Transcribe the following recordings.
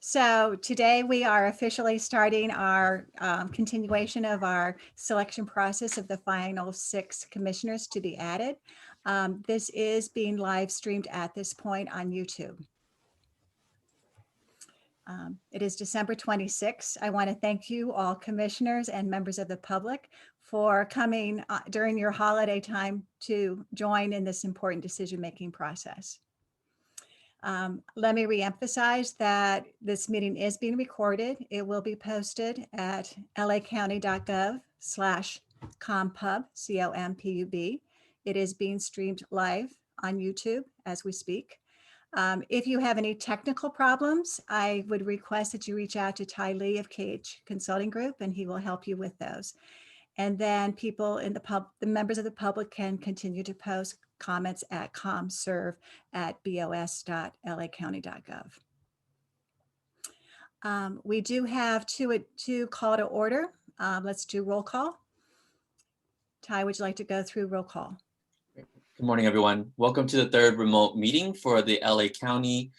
So today we are officially starting our continuation of our selection process of the final 6 commissioners to be added. This is being live streamed at this point on YouTube. It is December 26th. I want to thank you all commissioners and members of the public for coming during your holiday time to join in this important decision-making process. Let me reemphasize that this meeting is being recorded. It will be posted at lacounty.gov/compub, COMPUB. It is being streamed live on YouTube as we speak. If you have any technical problems, I would request that you reach out to Ty Lee of KH Consulting Group, and he will help you with those. And then people in the members of the public can continue to post comments at comserve@bos.lacounty.gov. We do have two call to order. Let's do roll call. Ty, would you like to go through roll call? Good morning, everyone. Welcome to the third remote meeting for the LA County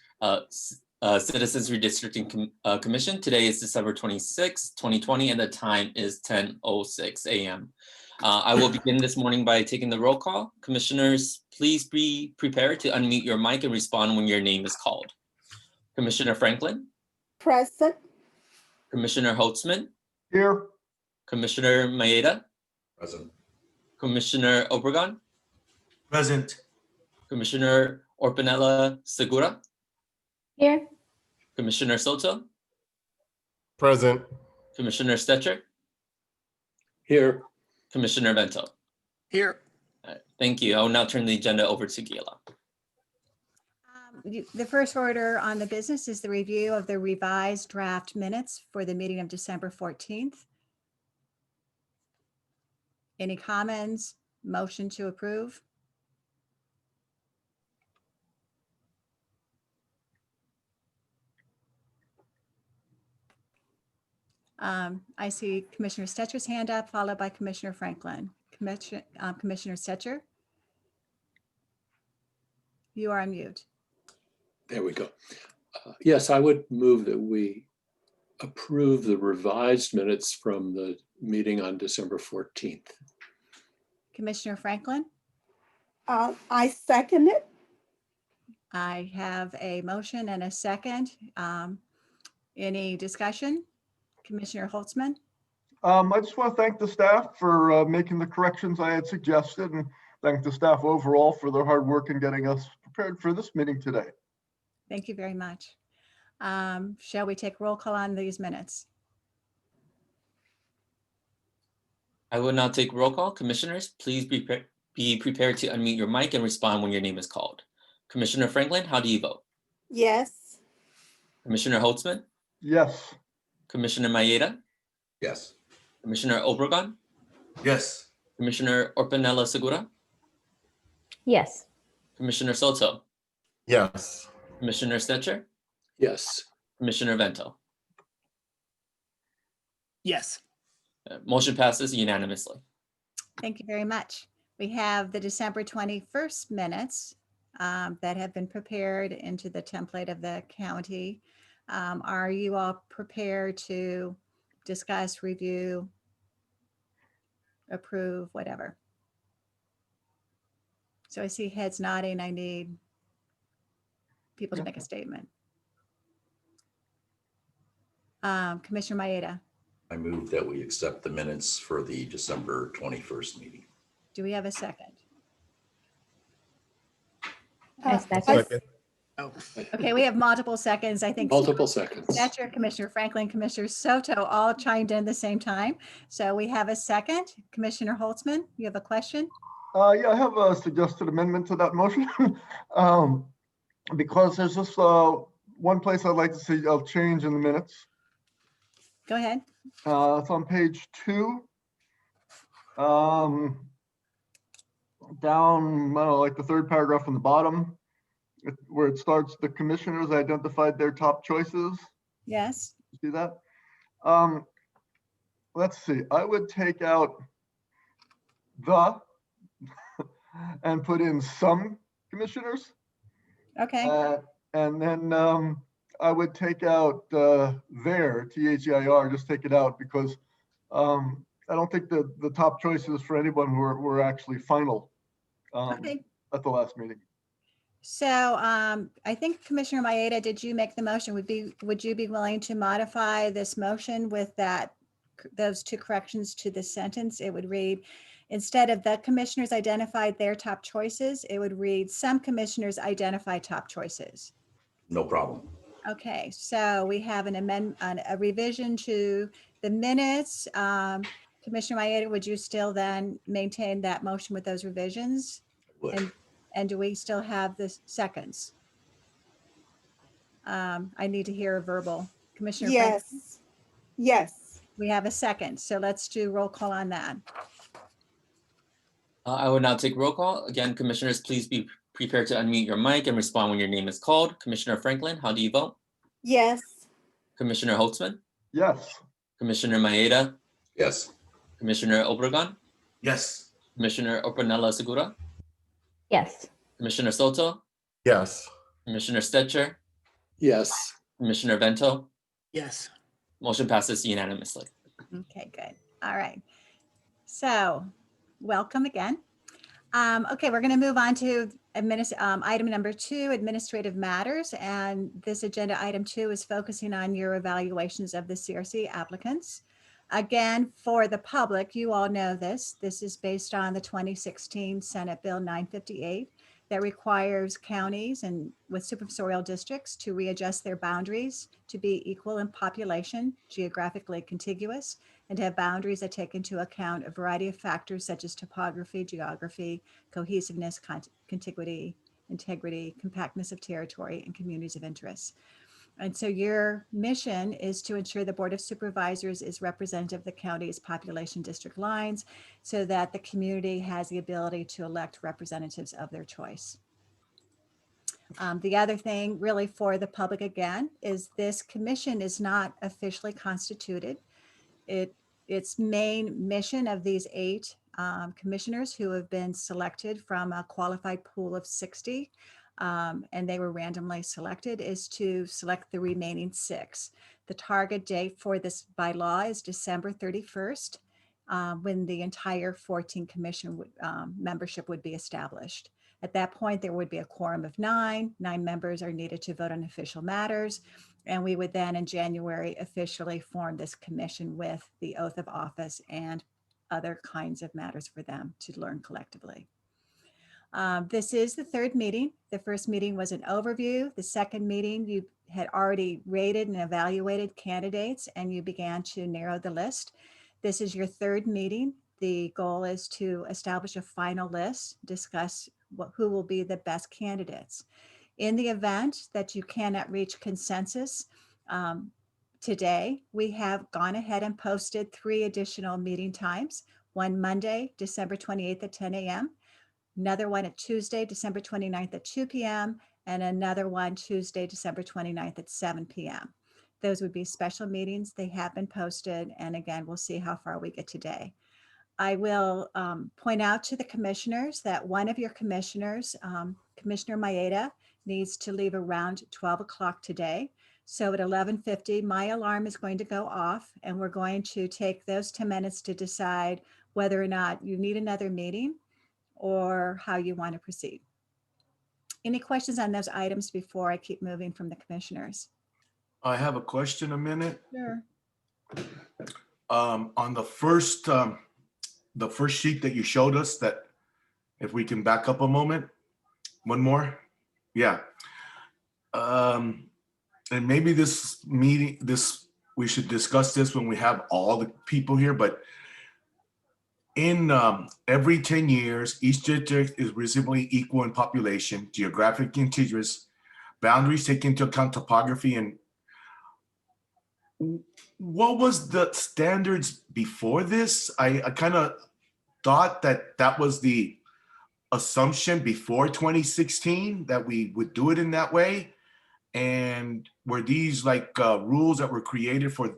Citizens Redistricting Commission. Today is December 26, 2020, and the time is 10:06 a.m. I will begin this morning by taking the roll call. Commissioners, please be prepared to unmute your mic and respond when your name is called. Commissioner Franklin. Present. Commissioner Holtzman. Here. Commissioner Maeda. Present. Commissioner Obregon. Present. Commissioner Orpinella Segura. Here. Commissioner Soto. Present. Commissioner Stetcher. Here. Commissioner Vento. Here. Thank you. I will now turn the agenda over to Gila. The first order on the business is the review of the revised draft minutes for the meeting of December 14th. Any comments? Motion to approve? I see Commissioner Stetcher's hand up, followed by Commissioner Franklin. Commissioner Stetcher, you are on mute. There we go. Yes, I would move that we approve the revised minutes from the meeting on December 14th. Commissioner Franklin? I second it. I have a motion and a second. Any discussion? Commissioner Holtzman? I just want to thank the staff for making the corrections I had suggested, and thank the staff overall for their hard work in getting us prepared for this meeting today. Thank you very much. Shall we take roll call on these minutes? I will now take roll call. Commissioners, please be prepared to unmute your mic and respond when your name is called. Commissioner Franklin, how do you vote? Yes. Commissioner Holtzman? Yes. Commissioner Maeda? Yes. Commissioner Obregon? Yes. Commissioner Orpinella Segura? Yes. Commissioner Soto? Yes. Commissioner Stetcher? Yes. Commissioner Vento? Yes. Motion passes unanimously. Thank you very much. We have the December 21st minutes that have been prepared into the template of the county. Are you all prepared to discuss, review, approve, whatever? So I see heads nodding. I need people to make a statement. Commissioner Maeda, I move that we accept the minutes for the December 21st meeting. do we have a second? Second. Okay, we have multiple seconds. I think Multiple seconds. Thatcher, Commissioner Franklin, Commissioner Soto all chimed in at the same time. So we have a second. Commissioner Holtzman, you have a question? Yeah, I have a suggested amendment to that motion. Because there's just one place I'd like to see a change in the minutes. Go ahead. It's on page 2. Down, I don't know, like the third paragraph from the bottom, where it starts, the commissioners identified their top choices. Yes. See that? Let's see, I would take out the and put in some commissioners. Okay. And then I would take out there, THEIR, just take it out because I don't think the top choices for anyone were actually final Okay. at the last meeting. So I think Commissioner Maeda, did you make the motion? Would you be willing to modify this motion with those two corrections to the sentence? It would read, instead of the commissioners identified their top choices, it would read some commissioners identify top choices. No problem. Okay, so we have a revision to the minutes. Commissioner Maeda, would you still then maintain that motion with those revisions? Would. And do we still have the seconds? I need to hear a verbal. Commissioner Frank, Yes. Yes. we have a second, so let's do roll call on that. I will now take roll call. Again, commissioners, please be prepared to unmute your mic and respond when your name is called. Commissioner Franklin, how do you vote? Yes. Commissioner Holtzman, Yes. Commissioner Maeda, Yes. Commissioner Obregon, Yes. Commissioner Opanella Segura, Yes. Commissioner Soto, Yes. Commissioner Stetcher, Yes. Commissioner Vento. Yes. Motion passes unanimously. Okay, good. All right. So welcome again. Okay, we're going to move on to item number 2, administrative matters. And this agenda item 2 is focusing on your evaluations of the CRC applicants. Again, for the public, you all know this. This is based on the 2016 Senate Bill 958 that requires counties and with supervisorial districts to readjust their boundaries to be equal in population, geographically contiguous, and to have boundaries that take into account a variety of factors such as topography, geography, cohesiveness, contiguity, integrity, compactness of territory, and communities of interest. And so your mission is to ensure the Board of Supervisors is representative of the county's population district lines so that the community has the ability to elect representatives of their choice. The other thing really for the public again is this commission is not officially constituted. Its main mission of these 8 commissioners who have been selected from a qualified pool of 60 and they were randomly selected is to select the remaining 6. The target date for this by law is December 31st, when the entire 14 commission membership would be established. At that point, there would be a quorum of 9. 9 members are needed to vote on official matters. And we would then in January officially form this commission with the oath of office and other kinds of matters for them to learn collectively. This is the 3rd meeting. The first meeting was an overview. The second meeting, you had already rated and evaluated candidates and you began to narrow the list. This is your 3rd meeting. The goal is to establish a final list, discuss who will be the best candidates. In the event that you cannot reach consensus today, we have gone ahead and posted 3 additional meeting times. One Monday, December 28th at 10 a.m., another one at Tuesday, December 29th at 2 p.m., and another one Tuesday, December 29th at 7 p.m. Those would be special meetings. They have been posted. And again, we'll see how far we get today. I will point out to the commissioners that one of your commissioners, Commissioner Maeda, needs to leave around 12 o'clock today. So at 11:50, my alarm is going to go off and we're going to take those 10 minutes to decide whether or not you need another meeting or how you want to proceed. Any questions on those items before I keep moving from the commissioners? I have a question a minute. Sure. On the first sheet that you showed us, that if we can back up a moment, one more. Yeah. And maybe this meeting, we should discuss this when we have all the people here, but in every 10 years, each district is reasonably equal in population, geographic contiguous, boundaries take into account topography. And what was the standards before this? I kind of thought that was the assumption before 2016 that we would do it in that way. And were these like rules that were created for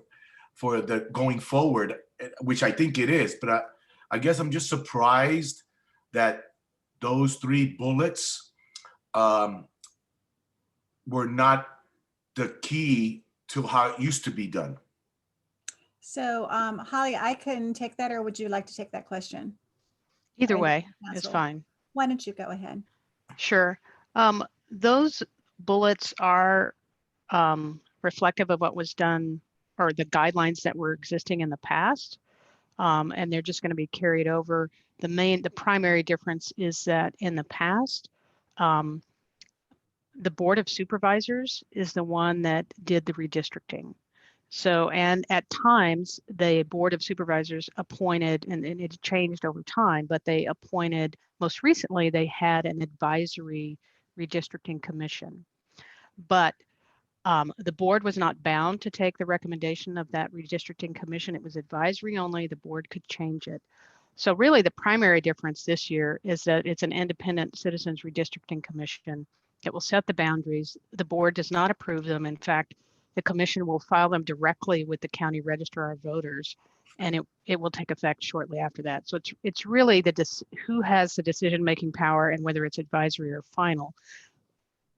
the going forward, which I think it is, but I guess I'm just surprised that those 3 bullets were not the key to how it used to be done. So Holly, I can take that, or would you like to take that question? Either Are you way is counsel? fine. Why don't you go ahead? Sure. Those bullets are reflective of what was done, or the guidelines that were existing in the past. And they're just going to be carried over. The primary difference is that in the past, the Board of Supervisors is the one that did the redistricting. So, and at times the Board of Supervisors appointed, and it changed over time, but they appointed, most recently, they had an advisory redistricting commission. But the board was not bound to take the recommendation of that redistricting commission. It was advisory only. The board could change it. So really the primary difference this year is that it's an independent Citizens Redistricting Commission. It will set the boundaries. The board does not approve them. In fact, the commission will file them directly with the county registrar of voters, and it will take effect shortly after that. So it's really who has the decision-making power and whether it's advisory or final.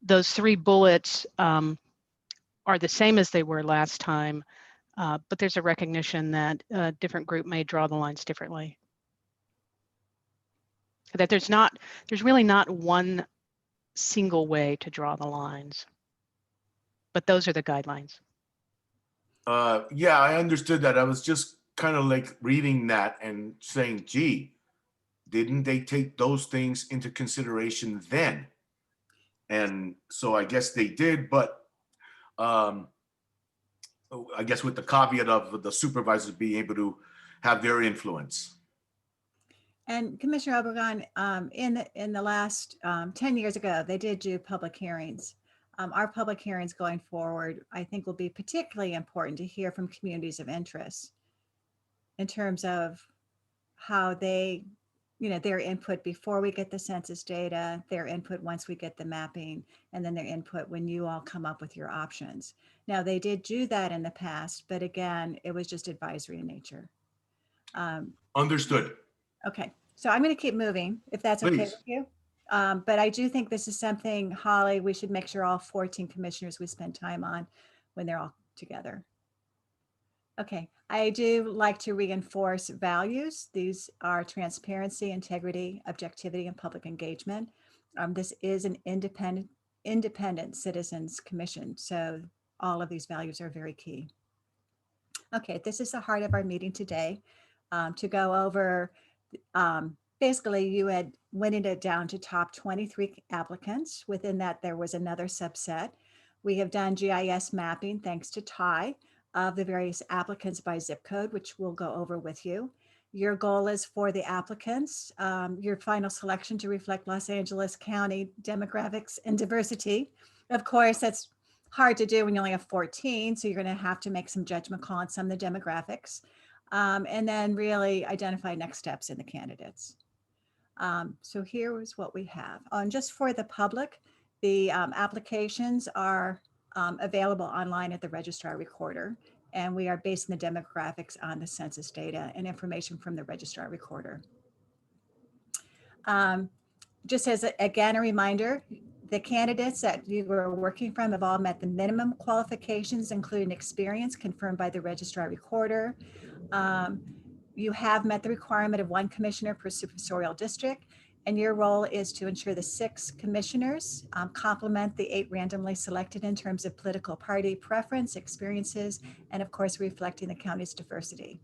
Those three bullets are the same as they were last time, but there's a recognition that a different group may draw the lines differently. That there's really not one single way to draw the lines, but those are the guidelines. Yeah, I understood that. I was just kind of like reading that and saying, gee, didn't they take those things into consideration then? And so I guess they did, but I guess with the caveat of the supervisors being able to have their influence. And Commissioner Obregon, in the last 10 years ago, they did do public hearings. Our public hearings going forward, I think, will be particularly important to hear from communities of interest in terms of how they, their input before we get the census data, their input once we get the mapping, and then their input when you all come up with your options. Now, they did do that in the past, but again, it was just advisory in nature. Understood. Okay, so I'm going to keep moving if that's okay Please. with you. But I do think this is something, Holly, we should make sure all 14 commissioners we spend time on when they're all together. Okay, I do like to reinforce values. These are transparency, integrity, objectivity, and public engagement. This is an independent citizens commission, so all of these values are very key. Okay, this is the heart of our meeting today, to go over basically, you had winning it down to top 23 applicants. Within that, there was another subset. We have done GIS mapping, thanks to Ty, of the various applicants by zip code, which we'll go over with you. Your goal is for the applicants, your final selection to reflect Los Angeles County demographics and diversity. Of course, that's hard to do when you only have 14, so you're going to have to make some judgment call on some of the demographics. And then really identify next steps in the candidates. So here is what we have. Just for the public, the applications are available online at the Registrar-Recorder, and we are basing the demographics on the census data and information from the Registrar-Recorder. Just as again a reminder, the candidates that you were working from have all met the minimum qualifications, including experience confirmed by the Registrar-Recorder. You have met the requirement of 1 commissioner per supervisorial district, and your role is to ensure the 6 commissioners complement the 8 randomly selected in terms of political party preference, experiences, and of course, reflecting the county's diversity.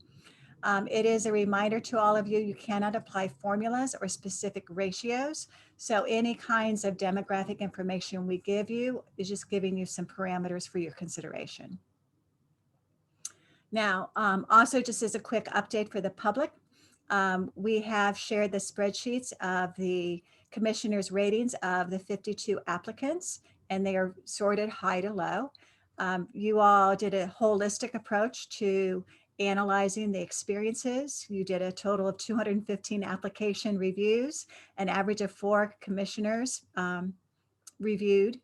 It is a reminder to all of you, you cannot apply formulas or specific ratios. So any kinds of demographic information we give you is just giving you some parameters for your consideration. Now, also just as a quick update for the public, we have shared the spreadsheets of the commissioners' ratings of the 52 applicants, and they are sorted high to low. You all did a holistic approach to analyzing the experiences. You did a total of 215 application reviews, an average of 4 commissioners reviewed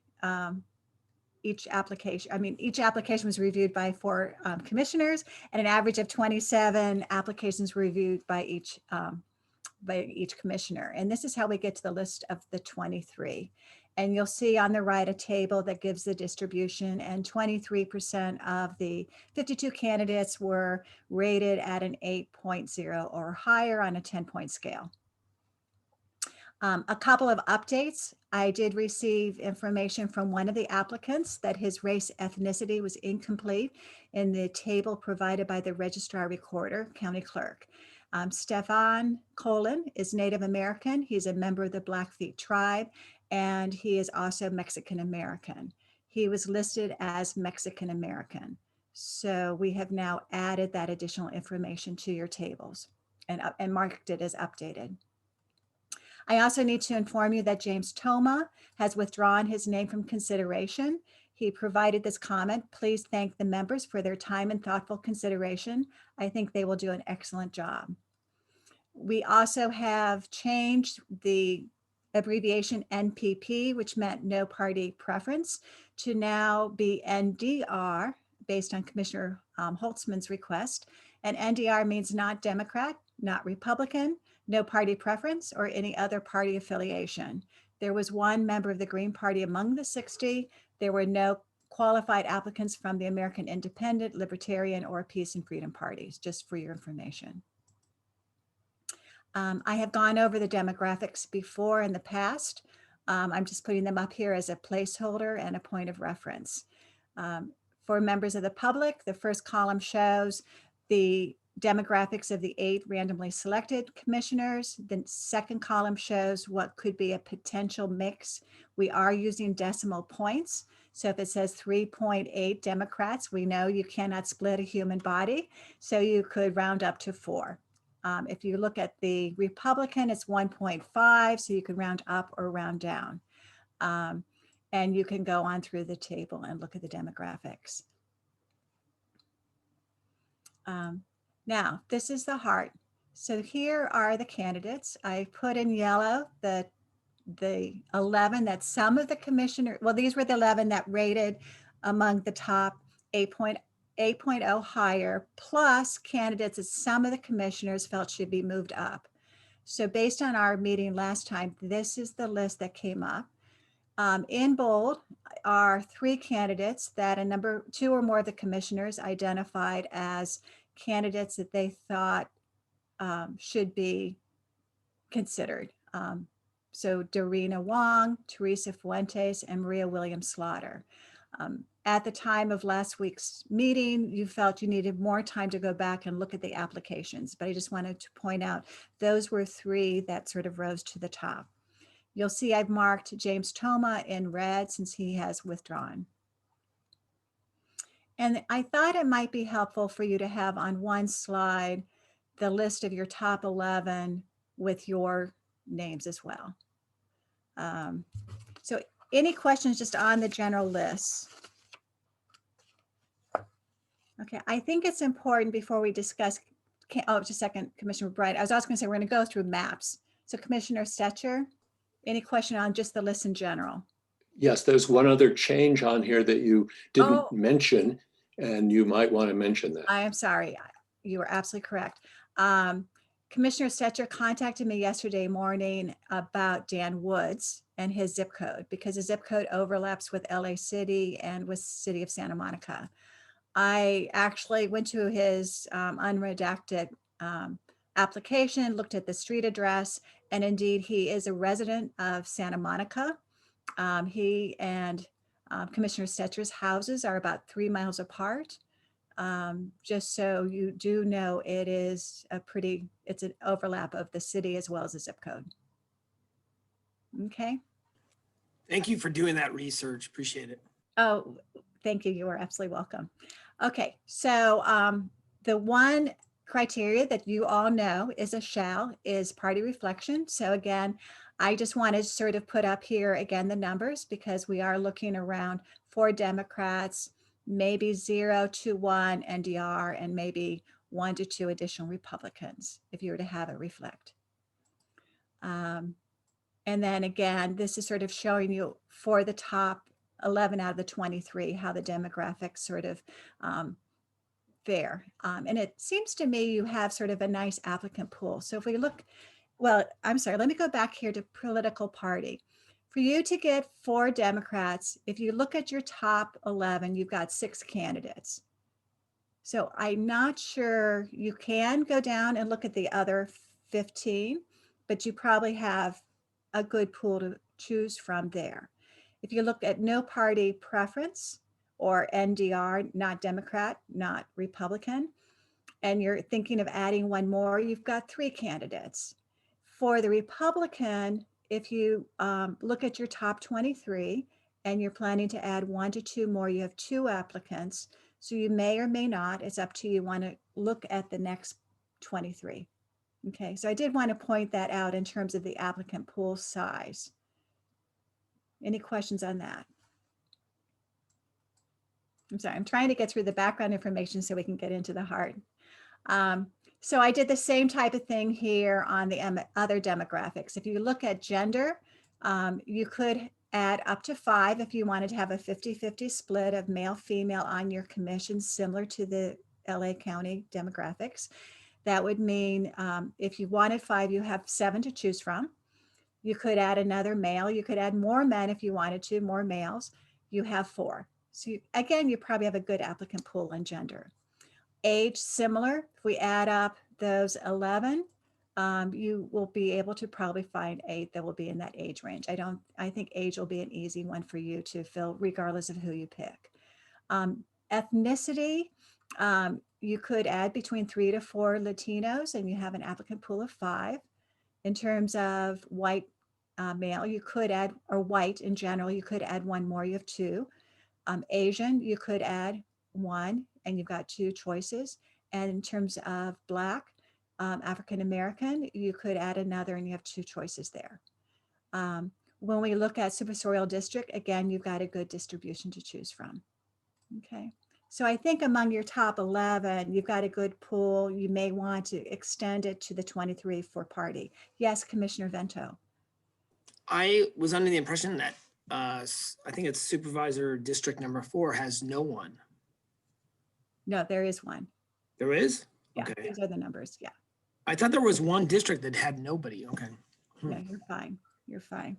each application. Each application was reviewed by 4 commissioners, and an average of 27 applications reviewed by each commissioner. And this is how we get to the list of the 23. And you'll see on the right a table that gives the distribution, and 23% of the 52 candidates were rated at an 8.0 or higher on a 10-point scale. A couple of updates. I did receive information from one of the applicants that his race ethnicity was incomplete in the table provided by the Registrar-Recorder, County Clerk. Stefan Colin is Native American. He's a member of the Blackfeet tribe, and he is also Mexican American. He was listed as Mexican American. So we have now added that additional information to your tables and marked it as updated. I also need to inform you that James Toma has withdrawn his name from consideration. He provided this comment: please thank the members for their time and thoughtful consideration. I think they will do an excellent job. We also have changed the abbreviation NPP, which meant no party preference, to now be NDR based on Commissioner Holtzman's request. And NDR means not Democrat, not Republican, no party preference, or any other party affiliation. There was one member of the Green Party among the 60. There were no qualified applicants from the American Independent, Libertarian, or Peace and Freedom parties, just for your information. I have gone over the demographics before in the past. I'm just putting them up here as a placeholder and a point of reference. For members of the public, the first column shows the demographics of the 8 randomly selected commissioners. The second column shows what could be a potential mix. We are using decimal points. So if it says 3.8 Democrats, we know you cannot split a human body. So you could round up to 4. If you look at the Republican, it's 1.5, so you can round up or round down. And you can go on through the table and look at the demographics. Now, this is the heart. So here are the candidates. I put in yellow the 11 that some of the commissioners, well, these were the 11 that rated among the top 8.0 higher, plus candidates that some of the commissioners felt should be moved up. So based on our meeting last time, this is the list that came up. In bold are 3 candidates that a number 2 or more of the commissioners identified as candidates that they thought should be considered. So Dorina Wong, Teresa Fuentes, and Maria Williams Slaughter. At the time of last week's meeting, you felt you needed more time to go back and look at the applications, but I just wanted to point out those were 3 that sort of rose to the top. You'll see I've marked James Toma in red since he has withdrawn. And I thought it might be helpful for you to have on one slide the list of your top 11 with your names as well. So any questions just on the general list? Okay, I think it's important before we discuss, just a second, Commissioner Bright. I was also going to say we're going to go through maps. So Commissioner Stetcher, any question on just the list in general? Yes, there's one other change on here that you didn't mention, and you might want to mention that. I am sorry. You are absolutely correct. Commissioner Stetcher contacted me yesterday morning about Dan Woods and his zip code, because his zip code overlaps with LA City and with City of Santa Monica. I actually went to his unredacted application, looked at the street address, and indeed he is a resident of Santa Monica. He and Commissioner Stetcher's houses are about 3 miles apart. Just so you do know, it is it's an overlap of the city as well as the zip code. Okay. Thank you for doing that research. Appreciate it. Oh, thank you. You are absolutely welcome. Okay, so the one criteria that you all know is is party reflection. So again, I just wanted to sort of put up here again the numbers, because we are looking around 4 Democrats, maybe 0 to 1 NDR, and maybe 1 to 2 additional Republicans, if you were to have it reflect. And then again, this is sort of showing you for the top 11 out of the 23, how the demographics sort of fare. And it seems to me you have sort of a nice applicant pool. So if we look, well, I'm sorry, let me go back here to political party. For you to get 4 Democrats, if you look at your top 11, you've got 6 candidates. So I'm not sure, you can go down and look at the other 15, but you probably have a good pool to choose from there. If you look at no party preference or NDR, not Democrat, not Republican, and you're thinking of adding one more, you've got 3 candidates. For the Republican, if you look at your top 23 and you're planning to add 1 to 2 more, you have 2 applicants. So you may or may not, it's up to you, want to look at the next 23. Okay, so I did want to point that out in terms of the applicant pool size. Any questions on that? I'm sorry, I'm trying to get through the background information so we can get into the heart. So I did the same type of thing here on the other demographics. If you look at gender, you could add up to 5 if you wanted to have a 50-50 split of male, female on your commission, similar to the LA County demographics. That would mean if you wanted 5, you have 7 to choose from. You could add another male. You could add more men if you wanted to, more males. You have 4. So again, you probably have a good applicant pool in gender. Age, similar. If we add up those 11, you will be able to probably find 8 that will be in that age range. I think age will be an easy one for you to fill regardless of who you pick. Ethnicity, you could add between 3 to 4 Latinos and you have an applicant pool of 5. In terms of white male, you could add, or white in general, you could add 1 more, you have 2. Asian, you could add 1 and you've got 2 choices. And in terms of Black, African-American, you could add another and you have 2 choices there. When we look at supervisorial district, again, you've got a good distribution to choose from. Okay, so I think among your top 11, you've got a good pool. You may want to extend it to the 23 for party. Yes, Commissioner Vento. I was under the impression that I think it's supervisor district number 4 has no one. No, there is one. There is? Yeah, Okay. these are the numbers. Yeah, I thought there was one district that had nobody. Okay. yeah, you're fine. You're fine.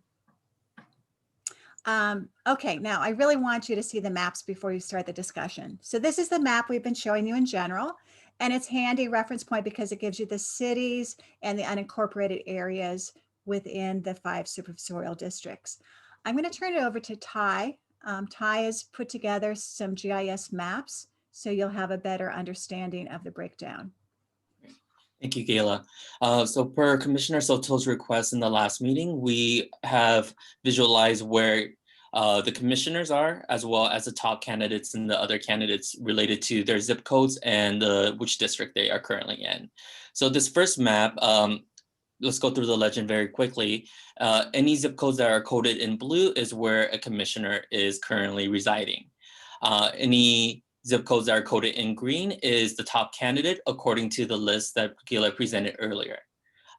Okay, now I really want you to see the maps before you start the discussion. So this is the map we've been showing you in general, and it's handy reference point because it gives you the cities and the unincorporated areas within the 5 supervisorial districts. I'm going to turn it over to Ty. Ty has put together some GIS maps, so you'll have a better understanding of the breakdown. Thank you, Gayla. So per Commissioner Soto's request in the last meeting, we have visualized where the commissioners are, as well as the top candidates and the other candidates related to their zip codes and which district they are currently in. So this first map, let's go through the legend very quickly. Any zip codes that are coded in blue is where a commissioner is currently residing. Any zip codes that are coded in green is the top candidate according to the list that Gayla presented earlier.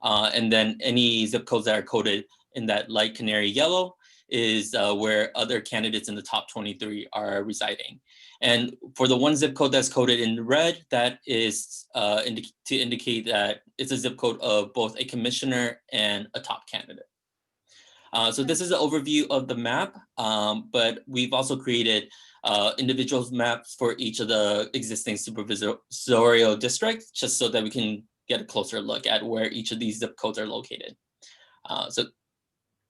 And then any zip codes that are coded in that light canary yellow is where other candidates in the top 23 are residing. And for the one zip code that's coded in red, that is to indicate that it's a zip code of both a commissioner and a top candidate. So this is an overview of the map, but we've also created individual maps for each of the existing supervisorial districts, just so that we can get a closer look at where each of these zip codes are located. So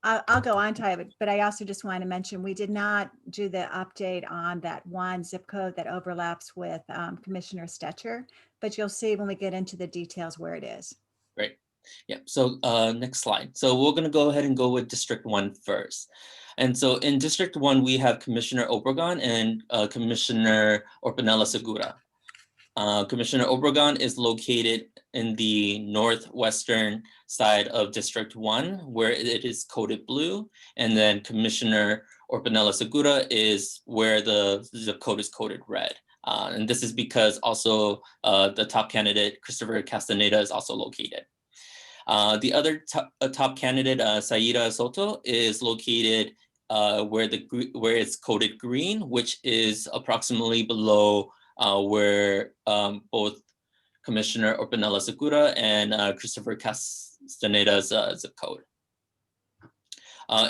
I'll go on to it, but I also just want to mention we did not do the update on that one zip code that overlaps with Commissioner Stetcher, but you'll see when we get into the details where it is. great. Yeah, so next slide. So we're going to go ahead and go with District 1 first. And so in District 1, we have Commissioner Obregon and Commissioner Orpanela Segura. Commissioner Obregon is located in the northwestern side of District 1, where it is coded blue. And then Commissioner Orpanela Segura is where the zip code is coded red. And this is because also the top candidate, Christopher Castaneda, is also located. The other top candidate, Saida Soto, is located where it's coded green, which is approximately below where both Commissioner Orpanela Segura and Christopher Castaneda's zip code.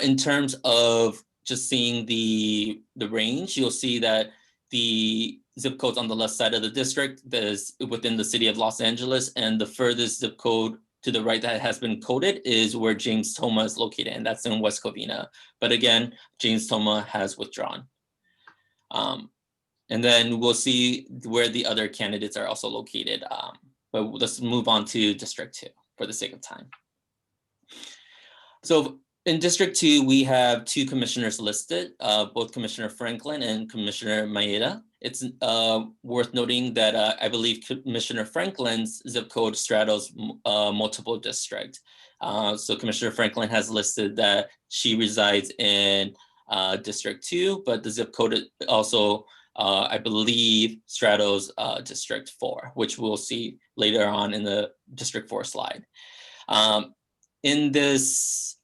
In terms of just seeing the range, you'll see that the zip codes on the left side of the district that is within the city of Los Angeles, and the furthest zip code to the right that has been coded is where James Toma is located, and that's in West Covina. But again, James Toma has withdrawn. And then we'll see where the other candidates are also located. But let's move on to District 2 for the sake of time. So in District 2, we have 2 commissioners listed, both Commissioner Franklin and Commissioner Maeda. It's worth noting that I believe Commissioner Franklin's zip code straddles multiple districts. So Commissioner Franklin has listed that she resides in District 2, but the zip code also, I believe, straddles District 4, which we'll see later on in the District 4 slide. In this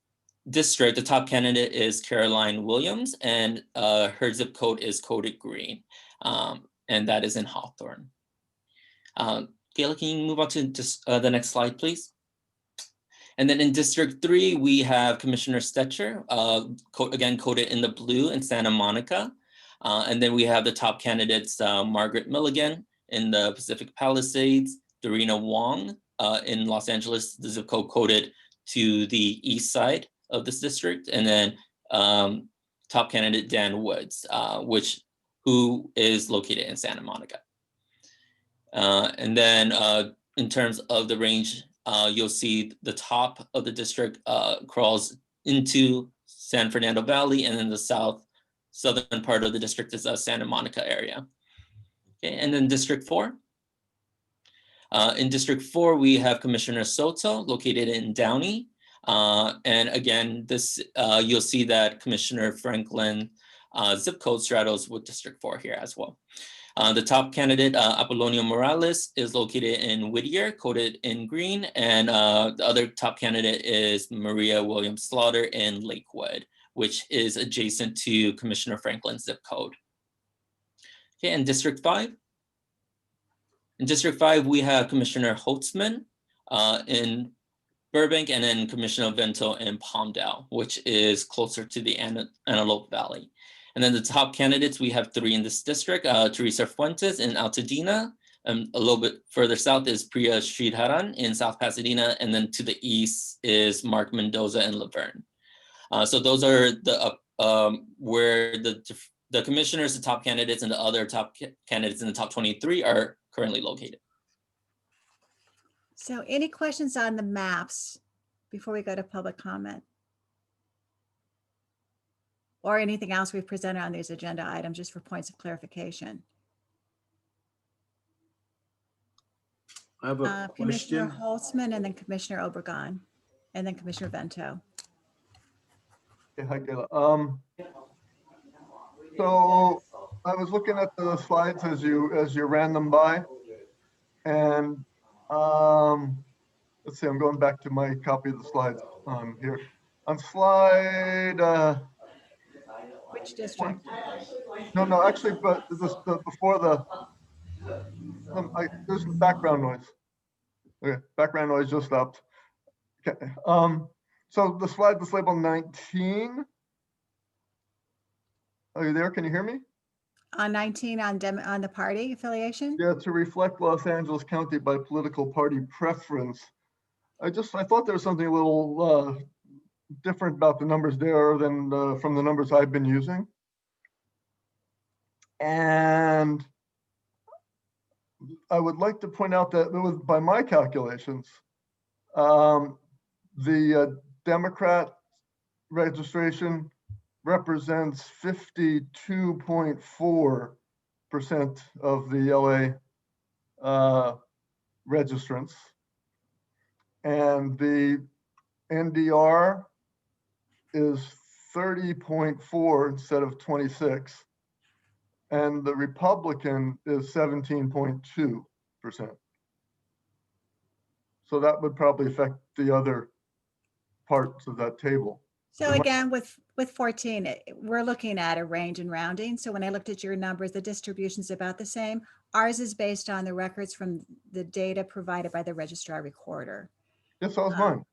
district, the top candidate is Caroline Williams, and her zip code is coded green, and that is in Hawthorne. Kayla, can you move on to just, the next slide, please? And then in District 3, we have Commissioner Stetcher, again coded in the blue in Santa Monica. And then we have the top candidates, Margaret Milligan in the Pacific Palisades, Dorina Wong in Los Angeles, the zip code coded to the east side of this district, and then top candidate Dan Woods, who is located in Santa Monica. And then in terms of the range, you'll see the top of the district crawls into San Fernando Valley, and then the southern part of the district is Santa Monica area. Okay, and then District 4. In District 4, we have Commissioner Soto located in Downey. And again, this you'll see that Commissioner Franklin zip code straddles with District 4 here as well. The top candidate, Apolonio Morales, is located in Whittier, coded in green, and the other top candidate is Maria Williams Slaughter in Lakewood, which is adjacent to Commissioner Franklin's zip code. Okay, and District 5. In District 5, we have Commissioner Holtzman in Burbank, and then Commissioner Vento in Palmdale, which is closer to the Antelope Valley. And then the top candidates, we have 3 in this district, Teresa Fuentes in Altadena. A little bit further south is Priya Sridharan in South Pasadena. And then to the east is Mark Mendoza in Laverne. So those are the where the commissioners, the top candidates, and the other top candidates in the top 23 are currently located. So any questions on the maps before we go to public comment? Or anything else we've presented on these agenda items, just for points of clarification? I have a Commissioner question. Holtzman, and then Commissioner Obregon, and then Commissioner Vento. Yeah, hi, Kayla. So I was looking at the slides as you ran them by, and let's see, I'm going back to my copy of the slides on here. On slide, Which district? no, actually, but before there's background noise. Okay, background noise just stopped. Okay, so the slide that's labeled 19. Are you there? Can you hear me? On 19 on the party affiliation? Yeah, to reflect Los Angeles County by political party preference. I thought there was something a little different about the numbers there than from the numbers I've been using. And I would like to point out that it was, by my calculations, the Democrat registration represents 52.4% of the LA registrants. And the NDR is 30.4 instead of 26. And the Republican is 17.2%. So that would probably affect the other parts of that table. So again, with 14, we're looking at a range and rounding. So when I looked at your numbers, the distribution is about the same. Ours is based on the records from the data provided by the Registrar-Recorder. Yes, that was mine.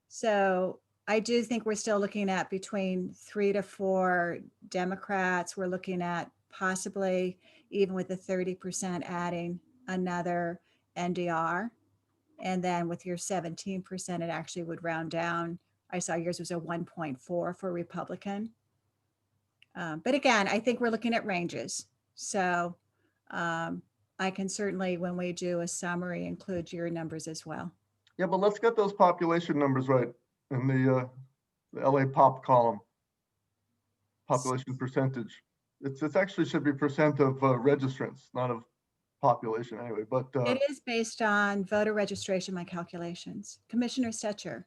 So I do think we're still looking at between 3 to 4 Democrats. We're looking at possibly, even with the 30%, adding another NDR. And then with your 17%, it actually would round down. I saw yours was a 1.4 for Republican. But again, I think we're looking at ranges. So I can certainly, when we do a summary, include your numbers as well. Yeah, but let's get those population numbers right in the LA pop column. Population percentage. It's actually should be percent of registrants, not of population anyway, but It is based on voter registration, my calculations. Commissioner Stetcher.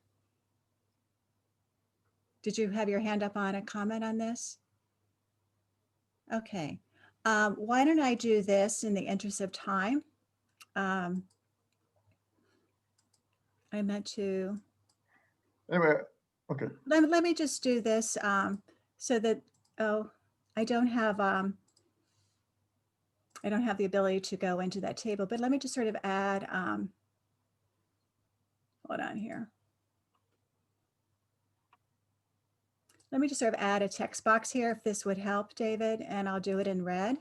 Did you have your hand up on a comment on this? Okay. Why don't I do this in the interest of time? I meant to. anyway, okay. Let me just do this so that, oh, I don't have the ability to go into that table, but let me just sort of add, hold on here. Let me just sort of add a text box here if this would help, David, and I'll do it in red.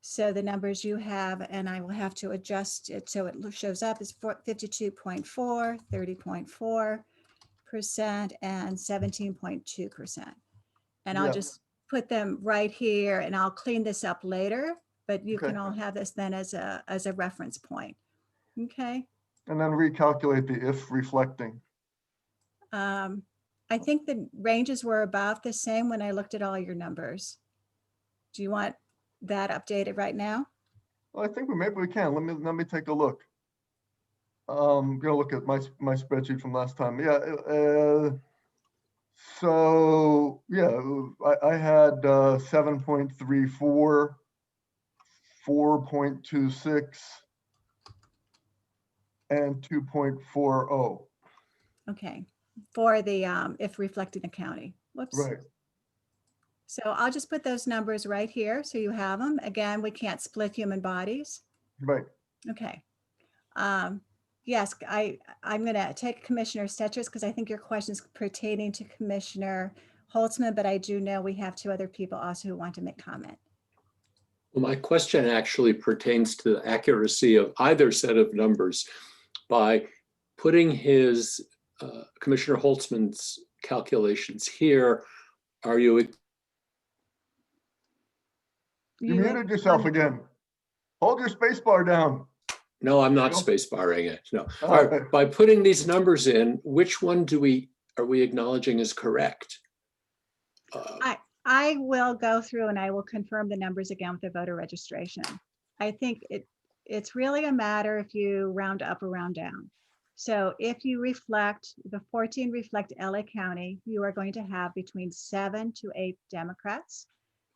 So the numbers you have, and I will have to adjust it so it shows up as 52.4, 30.4%, and 17.2%. And I'll Yeah. just put them right here, and I'll clean this up later, but you Okay. can all have this then as a reference point. Okay. And then recalculate the if reflecting. I think the ranges were about the same when I looked at all your numbers. Do you want that updated right now? Well, I think maybe we can. Let me take a look. Gonna look at my spreadsheet from last time. Yeah. So yeah, I had 7.34, 4.26, and 2.40. Okay, for the if reflecting the county. Whoops. Right. So I'll just put those numbers right here so you have them. Again, we can't split human bodies. Right. Okay. Yes, I'm going to take Commissioner Stetcher's because I think your question is pertaining to Commissioner Holtzman, but I do know we have 2 other people also who want to make comment. Well, my question actually pertains to the accuracy of either set of numbers. By putting his Commissioner Holtzman's calculations here, are you? You muted yourself again. Hold your space bar down. No, I'm not No? space barring it. No. All All right, right. by putting these numbers in, which one are we acknowledging is correct? I will go through and I will confirm the numbers again with the voter registration. I think it's really a matter if you round up or round down. So if you reflect, the 14 reflect LA County, you are going to have between 7 to 8 Democrats.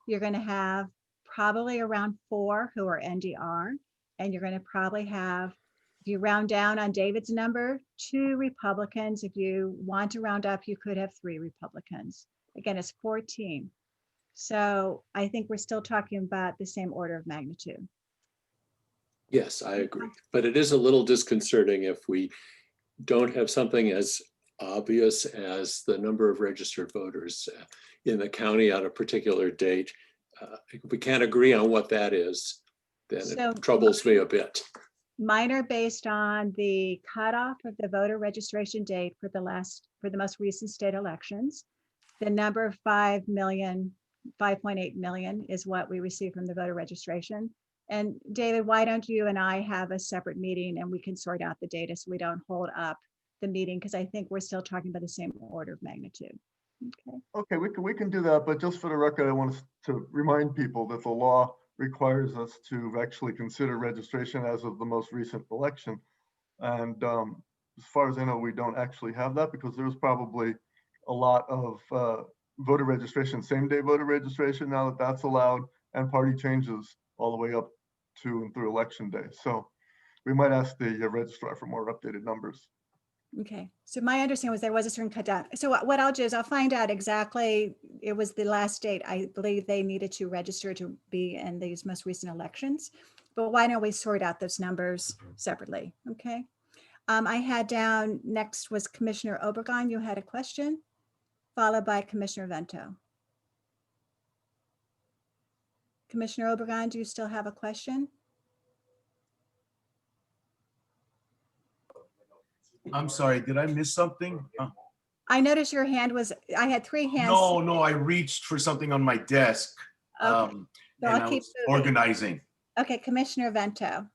You're going to have probably around 4 who are NDR, and you're going to probably have, if you round down on David's number, 2 Republicans. If you want to round up, you could have 3 Republicans. Again, it's 14. So I think we're still talking about the same order of magnitude. Yes, I agree. But it is a little disconcerting if we don't have something as obvious as the number of registered voters in the county on a particular date. If we can't agree on what that is, then it troubles me a bit. Mine are based on the cutoff of the voter registration date for the most recent state elections. The number of 5.8 million is what we received from the voter registration. And David, why don't you and I have a separate meeting and we can sort out the data so we don't hold up the meeting, because I think we're still talking about the same order of magnitude. Okay, we can do that, but just for the record, I want to remind people that the law requires us to actually consider registration as of the most recent election. And as far as I know, we don't actually have that because there's probably a lot of voter registration, same-day voter registration now that that's allowed, and party changes all the way up to and through election day. So we might ask the registrar for more updated numbers. Okay, so my understanding was there was a certain cut down. So what I'll do is I'll find out exactly, it was the last date I believe they needed to register to be in these most recent elections. But why don't we sort out those numbers separately, okay? I had down next was Commissioner Obregon. You had a question, followed by Commissioner Vento. Commissioner Obregon, do you still have a question? I'm sorry, did I miss something? I noticed your hand was, I had three hands. No, I reached for something on my desk. Okay. So And I'll I keep was moving. organizing. Okay, Commissioner Vento,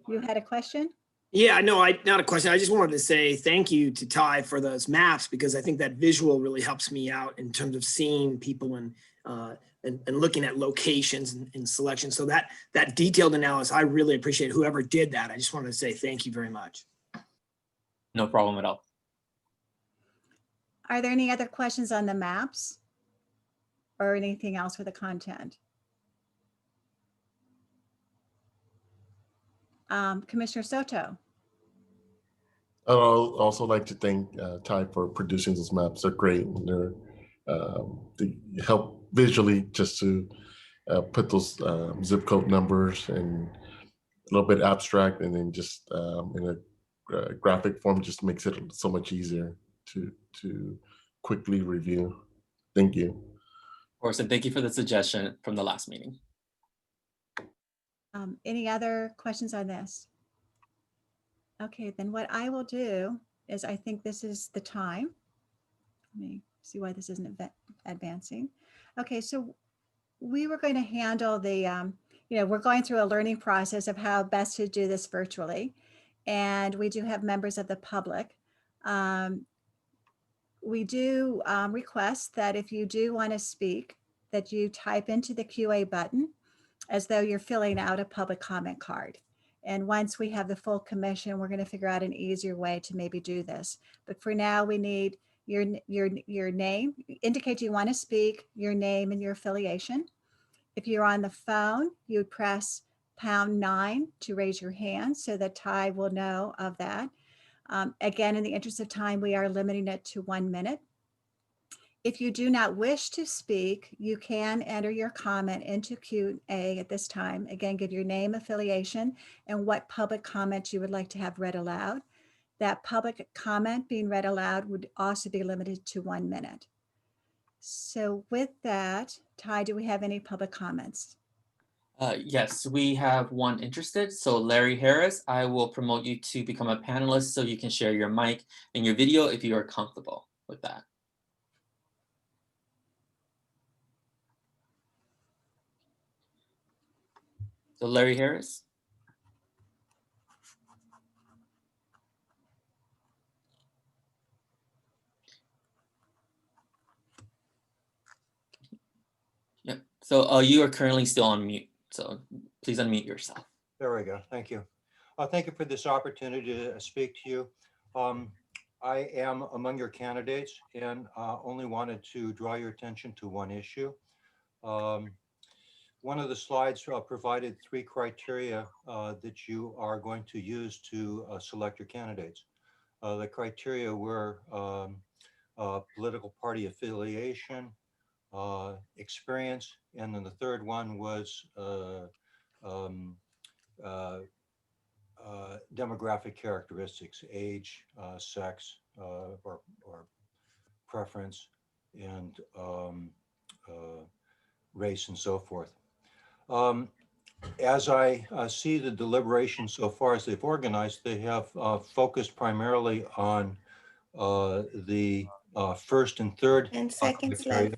you had a question? Yeah, no, not a question. I just wanted to say thank you to Ty for those maps, because I think that visual really helps me out in terms of seeing people and looking at locations and selection. So that detailed analysis, I really appreciate whoever did that. I just wanted to say thank you very much. No problem at all. Are there any other questions on the maps? Or anything else for the content? Commissioner Soto. I'd also like to thank Ty for producing those maps. They're great. And they help visually just to put those zip code numbers and a little bit abstract, and then just in a graphic form just makes it so much easier to quickly review. Thank you. Of course, and thank you for the suggestion from the last meeting. Any other questions on this? Okay, then what I will do is, I think this is the time. Let me see why this isn't advancing. Okay, so we were going to handle the, we're going through a learning process of how best to do this virtually. And we do have members of the public. We do request that if you do want to speak, that you type into the QA button as though you're filling out a public comment card. And once we have the full commission, we're going to figure out an easier way to maybe do this. But for now, we need your name, indicate you want to speak, your name and your affiliation. If you're on the phone, you would press #9 to raise your hand so that Ty will know of that. Again, in the interest of time, we are limiting it to 1 minute. If you do not wish to speak, you can enter your comment into Q&A at this time. Again, give your name, affiliation, and what public comment you would like to have read aloud. That public comment being read aloud would also be limited to 1 minute. So with that, Ty, do we have any public comments? Yes, we have one interested. So Larry Harris, I will promote you to become a panelist so you can share your mic and your video if you are comfortable with that. So Larry Harris. Yeah, so you are currently still on mute, so please unmute yourself. There we go. Thank you. Thank you for this opportunity to speak to you. I am among your candidates and only wanted to draw your attention to one issue. One of the slides provided 3 criteria that you are going to use to select your candidates. The criteria were political party affiliation, experience, and then the third one was demographic characteristics, age, sex, or preference, and race, and so forth. As I see the deliberations so far as they've organized, they have focused primarily on the first and third And seconds criteria, left.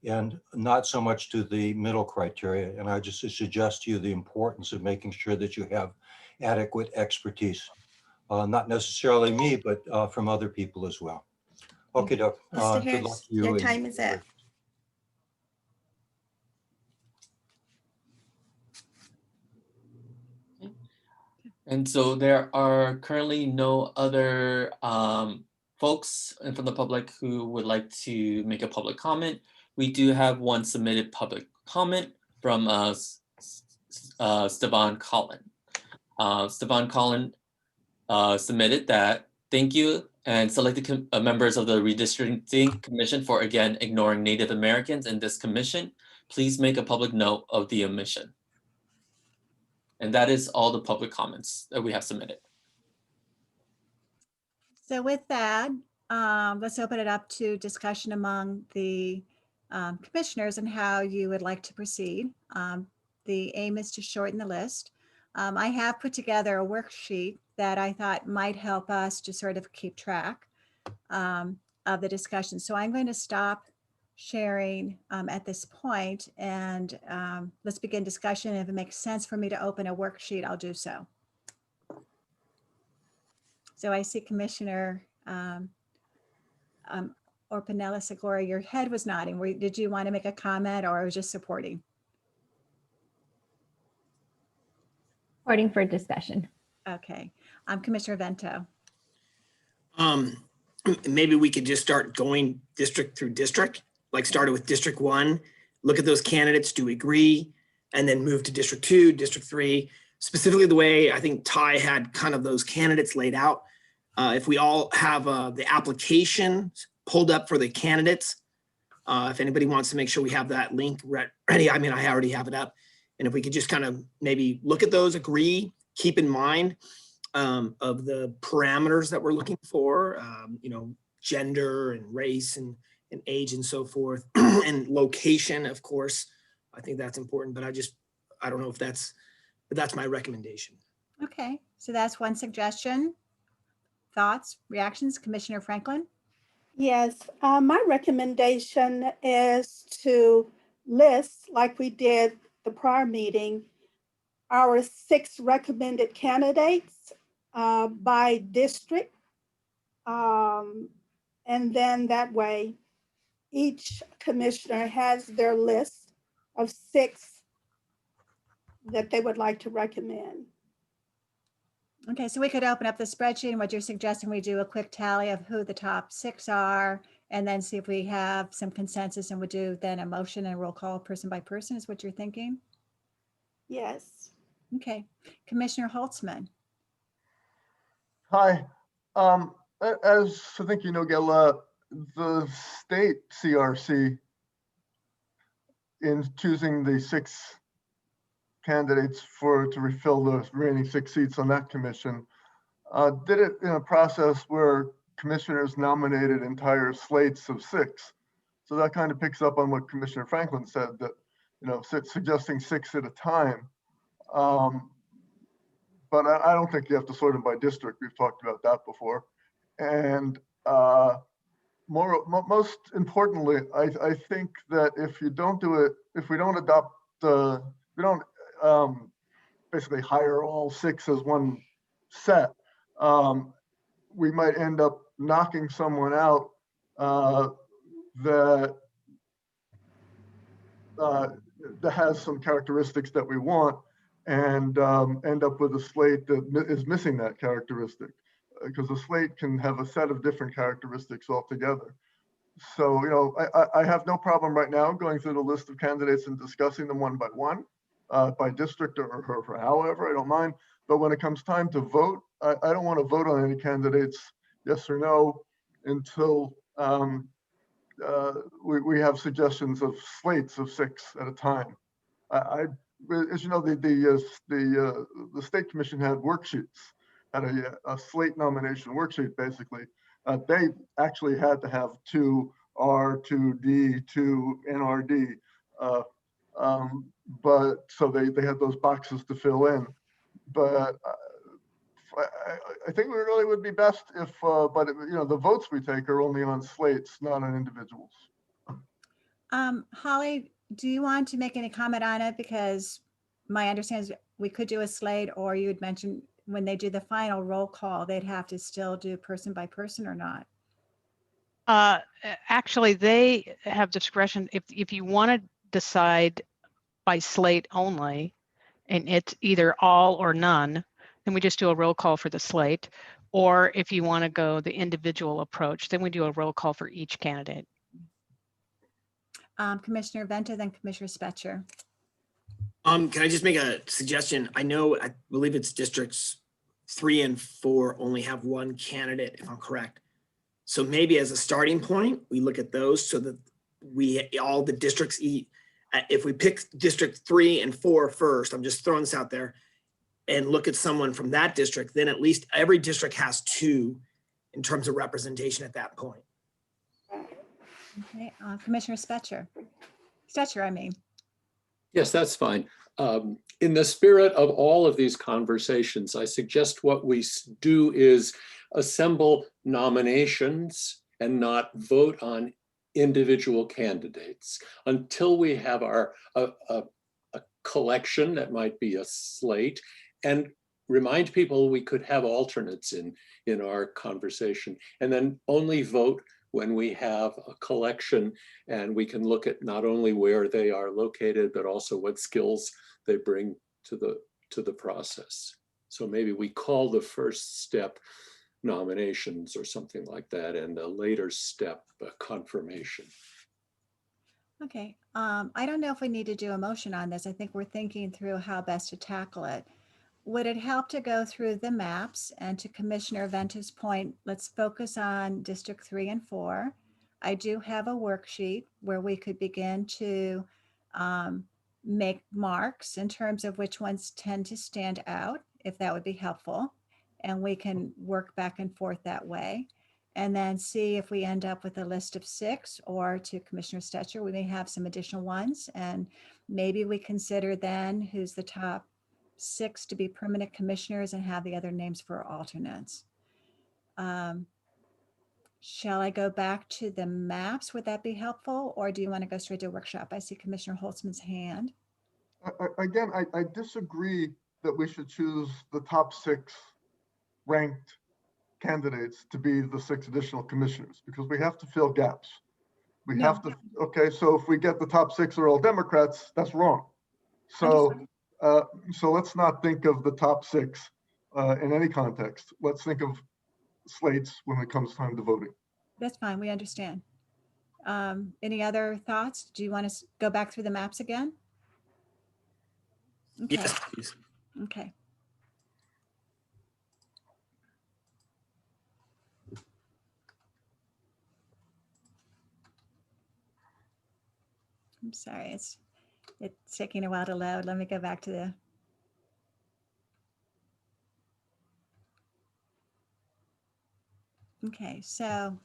and not so much to the middle criteria. And I just suggest to you the importance of making sure that you have adequate expertise, not necessarily me, but from other people as well. Okay, Doc. Mr. Good luck Harris, to you. your and- time is up. And so there are currently no other folks from the public who would like to make a public comment. We do have one submitted public comment from Stevan Collin. Stevan Collin submitted that, thank you, and selected members of the Redistricting Commission for again ignoring Native Americans in this commission. Please make a public note of the omission. And that is all the public comments that we have submitted. So with that, let's open it up to discussion among the commissioners and how you would like to proceed. The aim is to shorten the list. I have put together a worksheet that I thought might help us to sort of keep track of the discussion. So I'm going to stop sharing at this point, and let's begin discussion. If it makes sense for me to open a worksheet, I'll do so. So I see Commissioner Orpanella Segura, your head was nodding. Did you want to make a comment or was just supporting? Supporting for discussion. Okay, Commissioner Vento. Maybe we could just start going district through district, like started with District 1, look at those candidates, do we agree? And then move to District 2, District 3, specifically the way I think Ty had kind of those candidates laid out. If we all have the applications pulled up for the candidates, if anybody wants to make sure we have that link ready, I mean, I already have it up. And if we could just kind of maybe look at those, agree, keep in mind of the parameters that we're looking for, you know, gender and race and age and so forth, and location, of course. I think that's important, but I don't know if that's my recommendation. Okay, so that's one suggestion. Thoughts, reactions, Commissioner Franklin? Yes, my recommendation is to list, like we did the prior meeting, our 6 recommended candidates by district. And then that way, each commissioner has their list of 6 that they would like to recommend. Okay, so we could open up the spreadsheet, and what you're suggesting, we do a quick tally of who the top 6 are, and then see if we have some consensus, and we do then a motion and roll call person by person, is what you're thinking? Yes. Okay, Commissioner Holtzman. Hi, as I think you know, Gail, the state CRC in choosing the 6 candidates to refill the remaining 6 seats on that commission, did it in a process where commissioners nominated entire slates of 6. So that kind of picks up on what Commissioner Franklin said, that, you know, suggesting 6 at a time. But I don't think you have to sort them by district. We've talked about that before. And most importantly, I think that if you don't do it, if we don't adopt we don't basically hire all 6 as one set, we might end up knocking someone out that has some characteristics that we want, and end up with a slate that is missing that characteristic, because a slate can have a set of different characteristics altogether. So, you know, I have no problem right now going through the list of candidates and discussing them one by one, by district or however, I don't mind. But when it comes time to vote, I don't want to vote on any candidates, yes or no, until we have suggestions of slates of 6 at a time. As you know, the state commission had worksheets, had a slate nomination worksheet, basically. They actually had to have 2 R2D, 2 NRD, but so they had those boxes to fill in. But I think it really would be best if, but you know, the votes we take are only on slates, not on individuals. Holly, do you want to make any comment on it? Because my understanding is we could do a slate, or you had mentioned when they do the final roll call, they'd have to still do person by person or not? Actually, they have discretion. If you want to decide by slate only, and it's either all or none, then we just do a roll call for the slate. Or if you want to go the individual approach, then we do a roll call for each candidate. Commissioner Vento, then Commissioner Spetcher. Can I just make a suggestion? I believe it's districts 3 and 4 only have 1 candidate, if I'm correct. So maybe as a starting point, we look at those so that all the districts if we pick district 3 and 4 first, I'm just throwing this out there, and look at someone from that district, then at least every district has 2, in terms of representation at that point. Okay, Commissioner Stetcher, I mean. Yes, that's fine. In the spirit of all of these conversations, I suggest what we do is assemble nominations and not vote on individual candidates until we have a collection that might be a slate, and remind people we could have alternates in our conversation, and then only vote when we have a collection and we can look at not only where they are located, but also what skills they bring to the process. So maybe we call the first step nominations or something like that, and a later step confirmation. Okay, I don't know if we need to do a motion on this. I think we're thinking through how best to tackle it. Would it help to go through the maps? And to Commissioner Venta's point, let's focus on District 3 and 4. I do have a worksheet where we could begin to make marks in terms of which ones tend to stand out, if that would be helpful. And we can work back and forth that way. And then see if we end up with a list of 6, or to Commissioner Stetcher, we may have some additional ones. And maybe we consider then who's the top 6 to be permanent commissioners and have the other names for alternates. Shall I go back to the maps? Would that be helpful? Or do you want to go straight to a workshop? I see Commissioner Holtzman's hand. Again, I disagree that we should choose the top 6 ranked candidates to be the 6 additional commissioners, because we have to fill gaps. We No. have to, okay, so if we get the top 6 are all Democrats, that's wrong. So, so let's not think of the top 6 in any context. Let's think of slates when it comes time to voting. That's fine, we understand. Any other thoughts? Do you want to go back through the maps again? Okay. Yes, please. Okay. I'm sorry, it's taking a while to load. Let me go back to the. Okay, so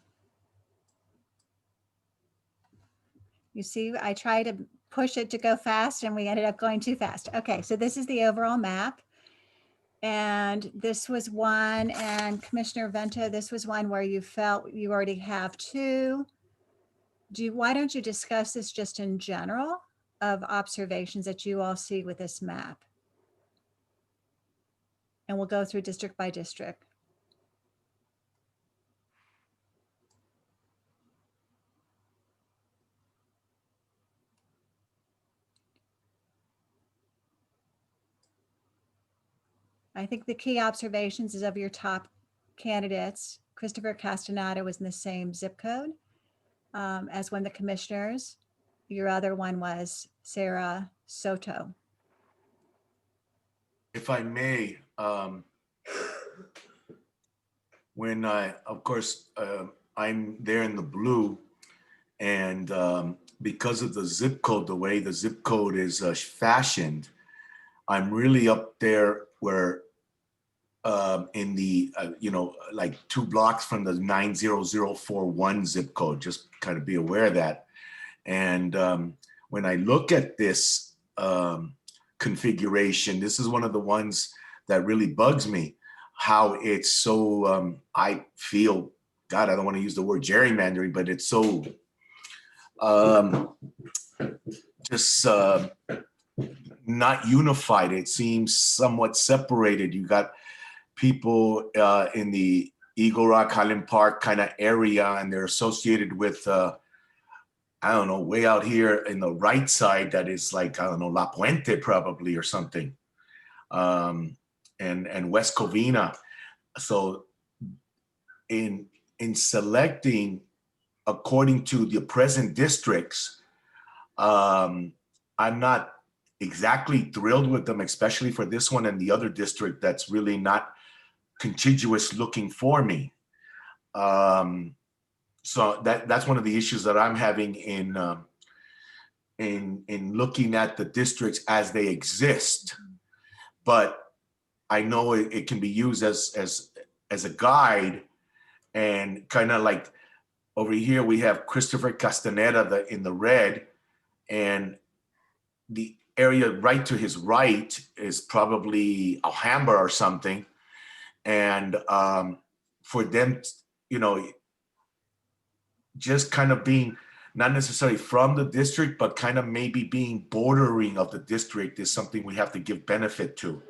you see, I tried to push it to go fast and we ended up going too fast. Okay, so this is the overall map. And this was one, and Commissioner Venta, this was one where you felt you already have 2. Why don't you discuss this just in general of observations that you all see with this map? And we'll go through district by district. I think the key observations is of your top candidates. Christopher Castaneda was in the same zip code as one of the commissioners. Your other one was Sarah Soto. If I may, when of course, I'm there in the blue, and because of the zip code, the way the zip code is fashioned, I'm really up there where in the, like 2 blocks from the 90041 zip code, just kind of be aware of that. And when I look at this configuration, this is one of the ones that really bugs me, how it's so, I feel, God, I don't want to use the word gerrymandering, but it's so just not unified. It seems somewhat separated. You got people in the Eagle Rock, Highland Park kind of area, and they're associated with, I don't know, way out here in the right side that is like, I don't know, La Puente probably or something, and West Covina. So in selecting according to the present districts, I'm not exactly thrilled with them, especially for this one and the other district that's really not contiguous looking for me. So that's one of the issues that I'm having in looking at the districts as they exist. But I know it can be used as a guide And kind of like over here, we have Christopher Castaneda in the red, and the area right to his right is probably Alhambra or something. And for them, you know, just kind of being not necessarily from the district, but kind of maybe being bordering of the district is something we have to give benefit to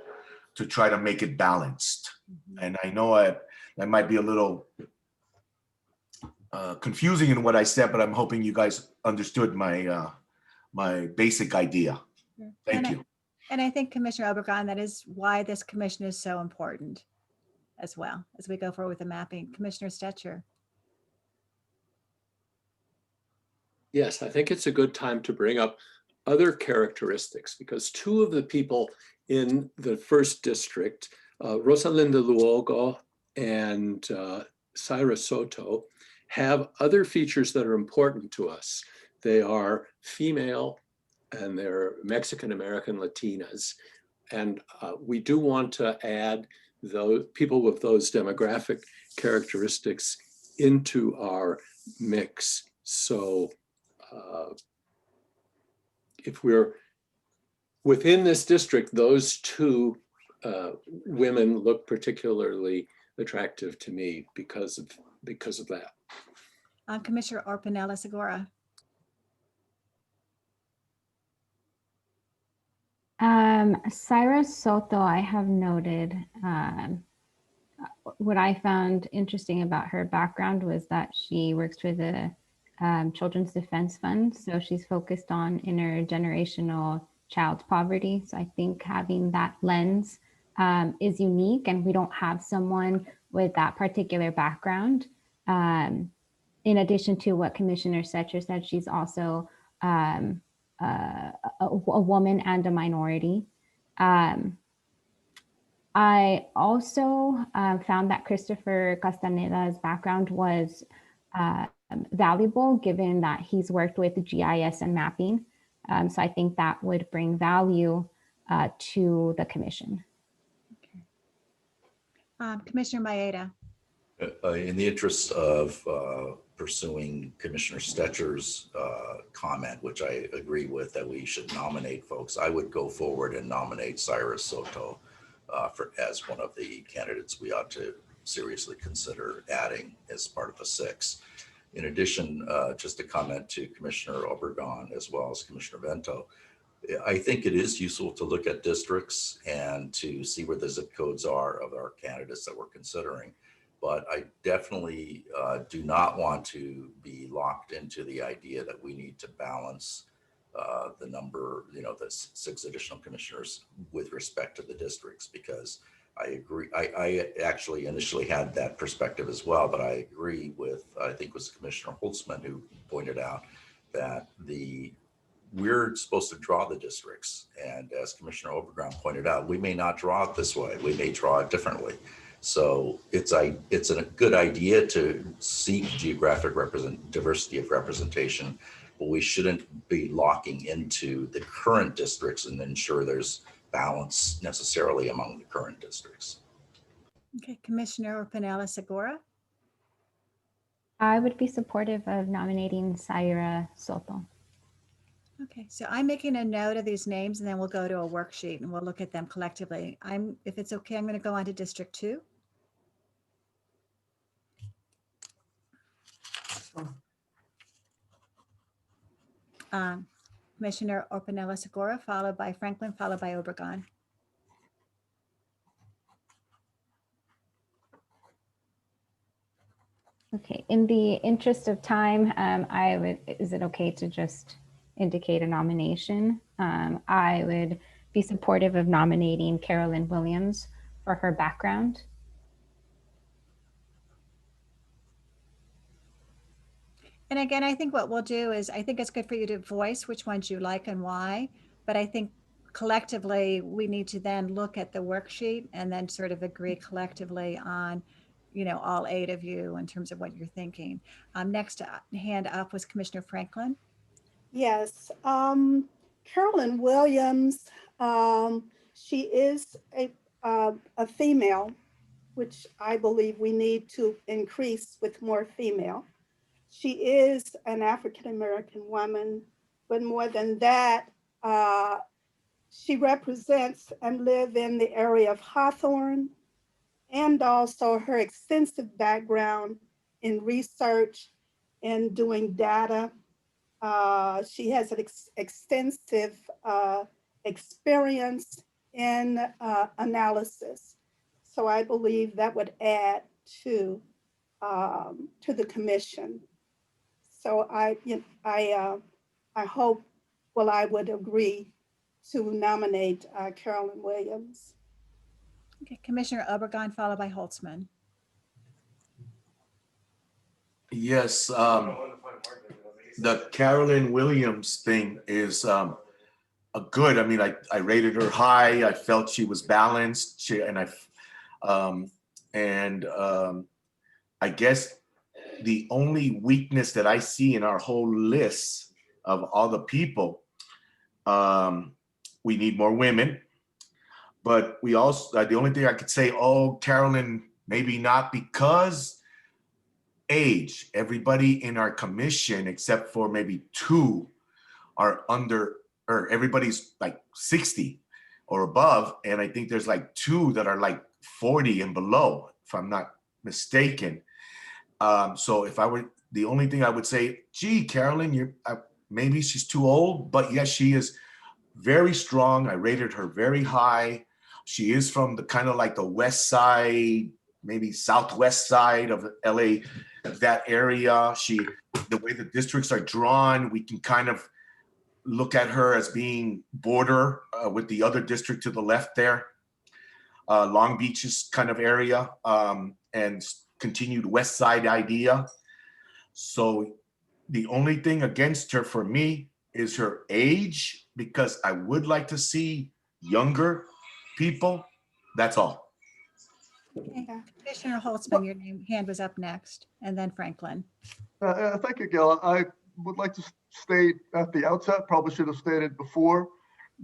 try to make it balanced. And I know that might be a little confusing in what I said, but I'm hoping you guys understood my my basic idea. Thank you. And I think Commissioner Obregon, that is why this commission is so important as well as we go forward with the mapping. Commissioner Stetcher. Yes, I think it's a good time to bring up other characteristics, because two of the people in the first district, Rosalinda Luogo and Cyrus Soto, have other features that are important to us. They are female and they're Mexican-American Latinas. And we do want to add those people with those demographic characteristics into our mix. So if we're within this district, those two women look particularly attractive to me because of that. Commissioner Orpanella Segura. Cyrus Soto, I have noted, what I found interesting about her background was that she works for the Children's Defense Fund. So she's focused on intergenerational child poverty. So I think having that lens is unique, and we don't have someone with that particular background. In addition to what Commissioner Setcher said, she's also a woman and a minority. I also found that Christopher Castaneda's background was valuable, given that he's worked with GIS and mapping. So I think that would bring value to the commission. Okay. Commissioner Maeda. In the interest of pursuing Commissioner Stetcher's comment, which I agree with, that we should nominate folks, I would go forward and nominate Cyrus Soto as one of the candidates we ought to seriously consider adding as part of the 6. In addition, just a comment to Commissioner Obregon as well as Commissioner Vento, I think it is useful to look at districts and to see where the zip codes are of our candidates that we're considering. But I definitely do not want to be locked into the idea that we need to balance the number, the 6 additional commissioners with respect to the districts, because I agree. I actually initially had that perspective as well, but I agree with, I think it was Commissioner Holtzman who pointed out that we're supposed to draw the districts. And as Commissioner Obregon pointed out, we may not draw it this way. We may draw it differently. So it's a good idea to seek geographic diversity of representation, but we shouldn't be locking into the current districts and ensure there's balance necessarily among the current districts. Okay, Commissioner Orpanella Segura. I would be supportive of nominating Cyrus Soto. Okay, so I'm making a note of these names, and then we'll go to a worksheet and we'll look at them collectively. If it's okay, I'm going to go on to District 2. Commissioner Orpanella Segura, followed by Franklin, followed by Obregon. Okay, in the interest of time, is it okay to just indicate a nomination? I would be supportive of nominating Carolyn Williams for her background. And again, I think what we'll do is, I think it's good for you to voice which ones you like and why, but I think collectively we need to then look at the worksheet and then sort of agree collectively on, all 8 of you in terms of what you're thinking. Next hand up was Commissioner Franklin. Yes, Carolyn Williams, she is a female, which I believe we need to increase with more female. She is an African-American woman, but more than that, she represents and lives in the area of Hawthorne, and also her extensive background in research and doing data. She has an extensive experience in analysis. So I believe that would add to the commission. So I hope, well, I would agree to nominate Carolyn Williams. Okay, Commissioner Obregon, followed by Holtzman. Yes, the Carolyn Williams thing is a good. I mean, I rated her high. I felt she was balanced. I guess the only weakness that I see in our whole list of all the people, we need more women. But we also, the only thing I could say, oh, Carolyn, maybe not, because age. Everybody in our commission, except for maybe 2, are under, or everybody's like 60 or above. And I think there's like 2 that are like 40 and below, if I'm not mistaken. So if I were, the only thing I would say, gee, Carolyn, maybe she's too old, but yes, she is very strong. I rated her very high. She is from the kind of like the west side, maybe southwest side of LA, that area. The way the districts are drawn, we can kind of look at her as being border with the other district to the left there. Long Beach's kind of area, and continued west side idea. So the only thing against her for me is her age, because I would like to see younger people. That's all. Okay. Commissioner Holtzman, your hand was up next, and then Franklin. Thank you, Gail. I would like to state at the outset, probably should have stated before,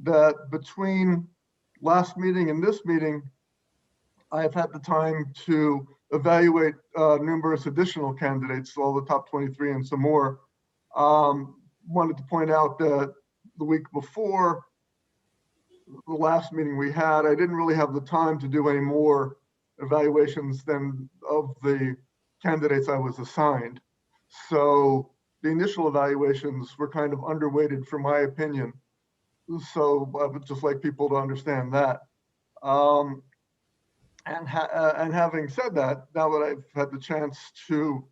that between last meeting and this meeting, I have had the time to evaluate numerous additional candidates, all the top 23 and some more. Wanted to point out that the week before the last meeting we had, I didn't really have the time to do any more evaluations than of the candidates I was assigned. So the initial evaluations were kind of underweighted for my opinion. So I would just like people to understand that. And having said that, now that I've had the chance to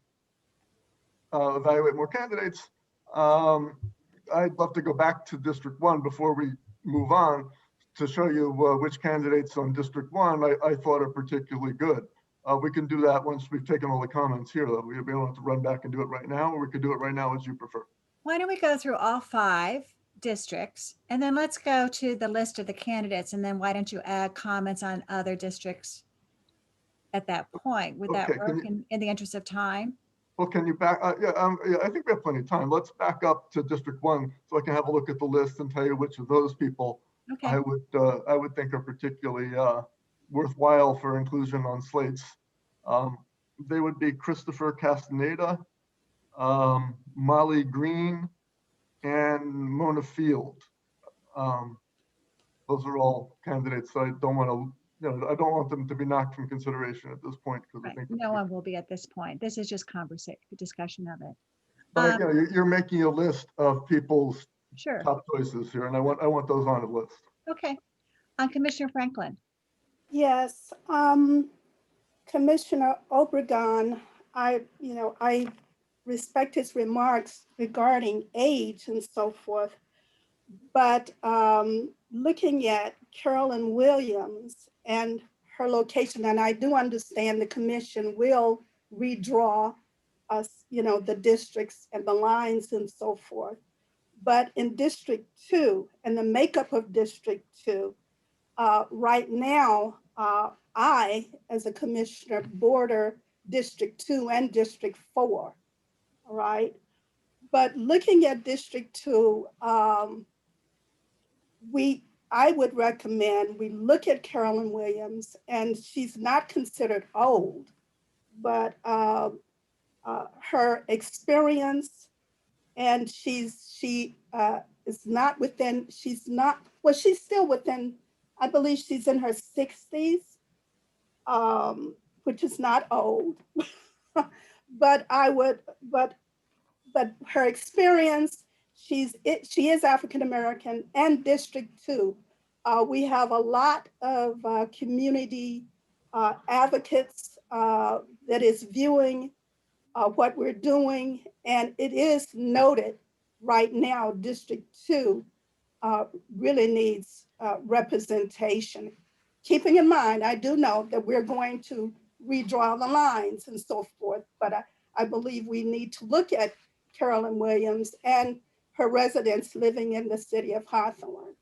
evaluate more candidates, I'd love to go back to District 1 before we move on to show you which candidates on District 1 I thought are particularly good. We can do that once we've taken all the comments here, though. We don't have to run back and do it right now, or we could do it right now as you prefer. Why don't we go through all 5 districts, and then let's go to the list of the candidates, and then why don't you add comments on other districts at that point? Would that work in the interest of time? Well, can you back? Yeah, I think we have plenty of time. Let's back up to District 1 so I can have a look at the list and tell you which of those people I would think are particularly worthwhile for inclusion on slates. They would be Christopher Castaneda, Molly Green, and Mona Field. Those are all candidates I don't want to, I don't want them to be knocked from consideration at this point, because I think no one will be at this point. This is just discussion of it. But you're making a list of people's Sure. top choices here, and I want those on the list. Okay. Commissioner Franklin. Yes, Commissioner Obregon, I respect his remarks regarding age and so forth, but looking at Carolyn Williams and her location, and I do understand the commission will redraw us, the districts and the lines and so forth. But in District 2 and the makeup of District 2, right now, I, as a commissioner, border District 2 and District 4, all right? But looking at District 2, I would recommend we look at Carolyn Williams, and she's not considered old, but her experience, and she is not within, she's still within, I believe she's in her 60s, which is not old. But her experience, she is African American and District 2. We have a lot of community advocates that is viewing what we're doing, and it is noted right now District 2 really needs representation. Keeping in mind, I do know that we're going to redraw the lines and so forth, but I believe we need to look at Carolyn Williams and her residents living in the city of Hawthorne.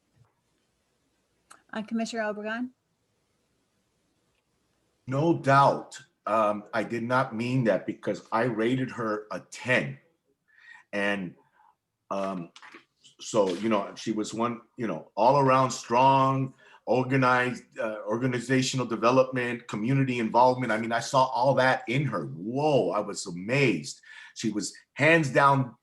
Commissioner Obregon? No doubt. I did not mean that because I rated her a 10. And so, you know, she was one, you know, all around strong, organized, organizational development, community involvement. I mean, I saw all that in her. Whoa, I was amazed. She was hands down.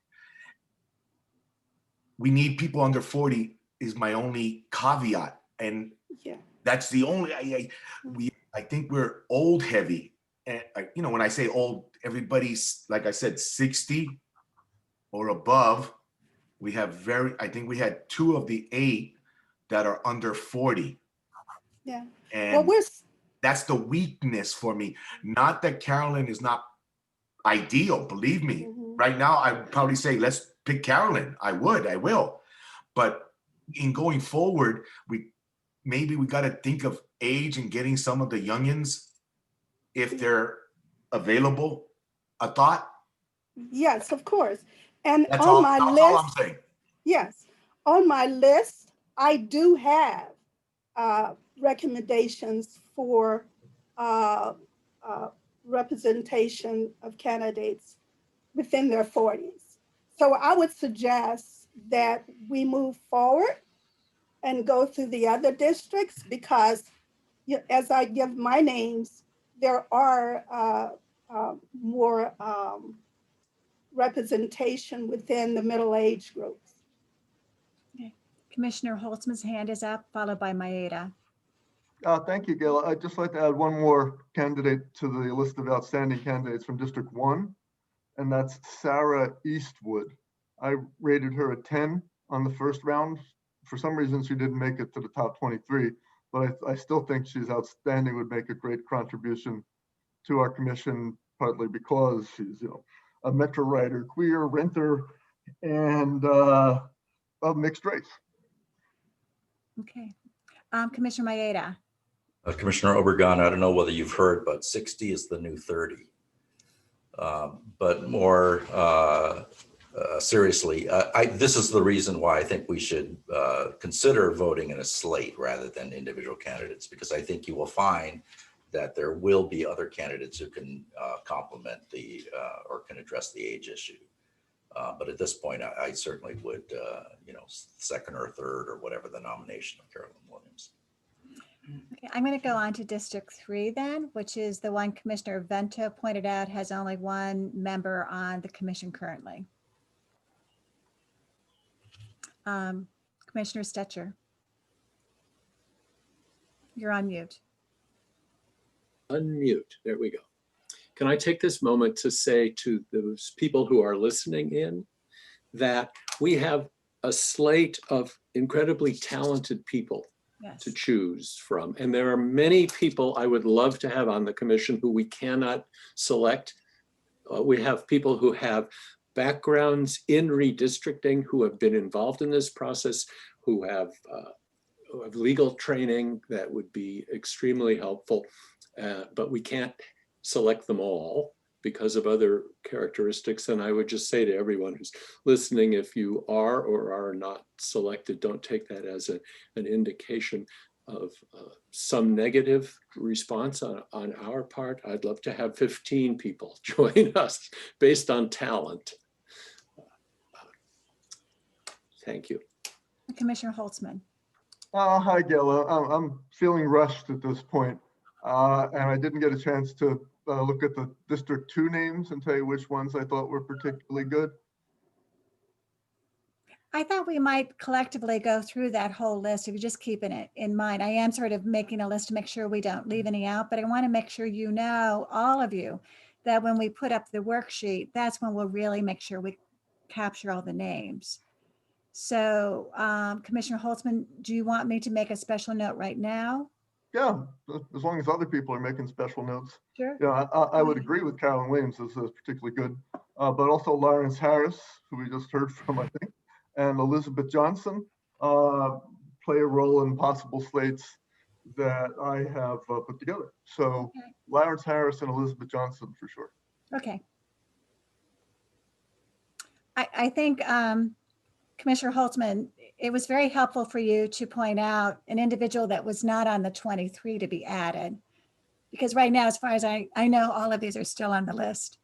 We need people under 40 is my only caveat. And yeah, that's the only, I think we're old heavy. And you know, when I say old, everybody's, like I said, 60 or above. We have I think we had 2 of the 8 that are under 40. Yeah. And well, that's the weakness for me. Not that Carolyn is not ideal, believe me. Right now, I would probably say, let's pick Carolyn. I will. But in going forward, maybe we got to think of age and getting some of the youngins, if they're available, a thought. Yes, of course. And That's on all, my that's list, all I'm saying. yes, on my list, I do have recommendations for representation of candidates within their 40s. So I would suggest that we move forward and go through the other districts, because as I give my names, there are more representation within the middle age groups. Okay. Commissioner Holtzman's hand is up, followed by Maeda. Thank you, Gail. I'd just like to add one more candidate to the list of outstanding candidates from District 1, and that's Sarah Eastwood. I rated her a 10 on the first round. For some reason, she didn't make it to the top 23, but I still think she's outstanding, would make a great contribution to our commission, partly because she's, you know, a metro writer, queer, renter, and of mixed race. Okay. Commissioner Maeda. Commissioner Obregon, I don't know whether you've heard, but 60 is the new 30. But more seriously, this is the reason why I think we should consider voting in a slate rather than individual candidates, because I think you will find that there will be other candidates who can complement or can address the age issue. But at this point, I certainly would, you know, second or third or whatever the nomination of Carolyn Williams. Okay, I'm going to go on to District 3 then, which is the one Commissioner Vento pointed out has only 1 member on the commission currently. Commissioner Stetcher, you're on mute. Unmute. There we go. Can I take this moment to say to those people who are listening in that we have a slate of incredibly talented people to choose from. And there are many people I would love to have on the commission who we cannot select. We have people who have backgrounds in redistricting, who have been involved in this process, who have legal training that would be extremely helpful, but we can't select them all because of other characteristics. And I would just say to everyone who's listening, if you are or are not selected, don't take that as an indication of some negative response on our part. I'd love to have 15 people join us based on talent. Thank you. Commissioner Holtzman. Hi, Gail. I'm feeling rushed at this point, and I didn't get a chance to look at the District 2 names and tell you which ones I thought were particularly good. I thought we might collectively go through that whole list if you're just keeping it in mind. I am sort of making a list to make sure we don't leave any out, but I want to make sure you know, all of you, that when we put up the worksheet, that's when we'll really make sure we capture all the names. So Commissioner Holtzman, do you want me to make a special note right now? Yeah, as long as other people are making special notes. Sure. Yeah, I would agree with Carolyn Williams as particularly good, but also Lawrence Harris, who we just heard from, I think, and Elizabeth Johnson play a role in possible slates that I have put together. So Okay. Lawrence Harris and Elizabeth Johnson for sure. Okay. I think Commissioner Holtzman, it was very helpful for you to point out an individual that was not on the 23 to be added. Because right now, as far as I know, all of these are still on the list.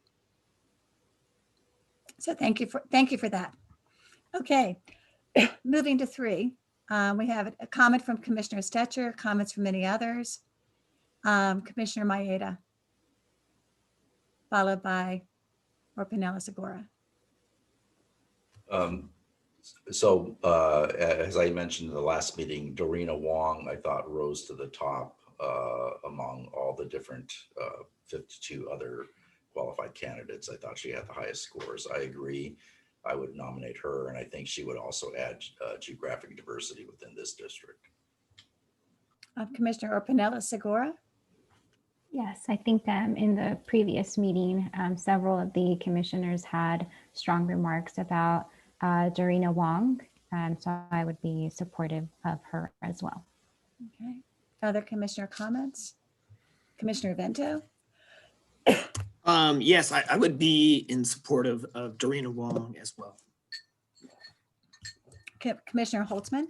So thank you for that. Okay, moving to 3. We have a comment from Commissioner Stetcher, comments from many others. Commissioner Maeda, followed by Orpanela Segura. So as I mentioned in the last meeting, Dorina Wong, I thought rose to the top among all the different 52 other qualified candidates. I thought she had the highest scores. I agree. I would nominate her, and I think she would also add geographic diversity within this district. Commissioner Orpanela Segura. Yes, I think in the previous meeting, several of the commissioners had strong remarks about Dorina Wong, so I would be supportive of her as well. Okay. Other commissioner comments? Commissioner Vento? Yes, I would be in support of Dorina Wong as well. Commissioner Holtzman?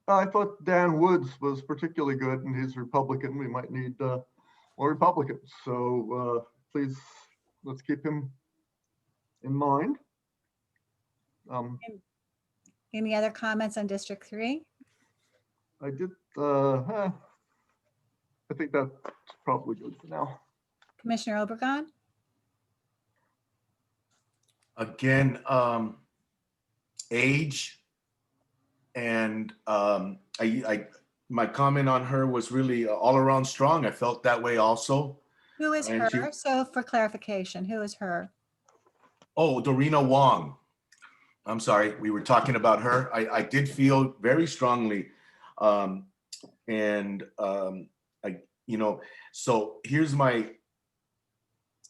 I thought Dan Woods was particularly good, and he's Republican. We might need more Republicans. So please, let's keep him in mind. Any other comments on District 3? I did, I think that's probably good for now. Commissioner Obregon? Again, age, and my comment on her was really all around strong. I felt that way also. Who is And her? So for clarification, who is her? Oh, Dorina Wong. I'm sorry, we were talking about her. I did feel very strongly. So here's my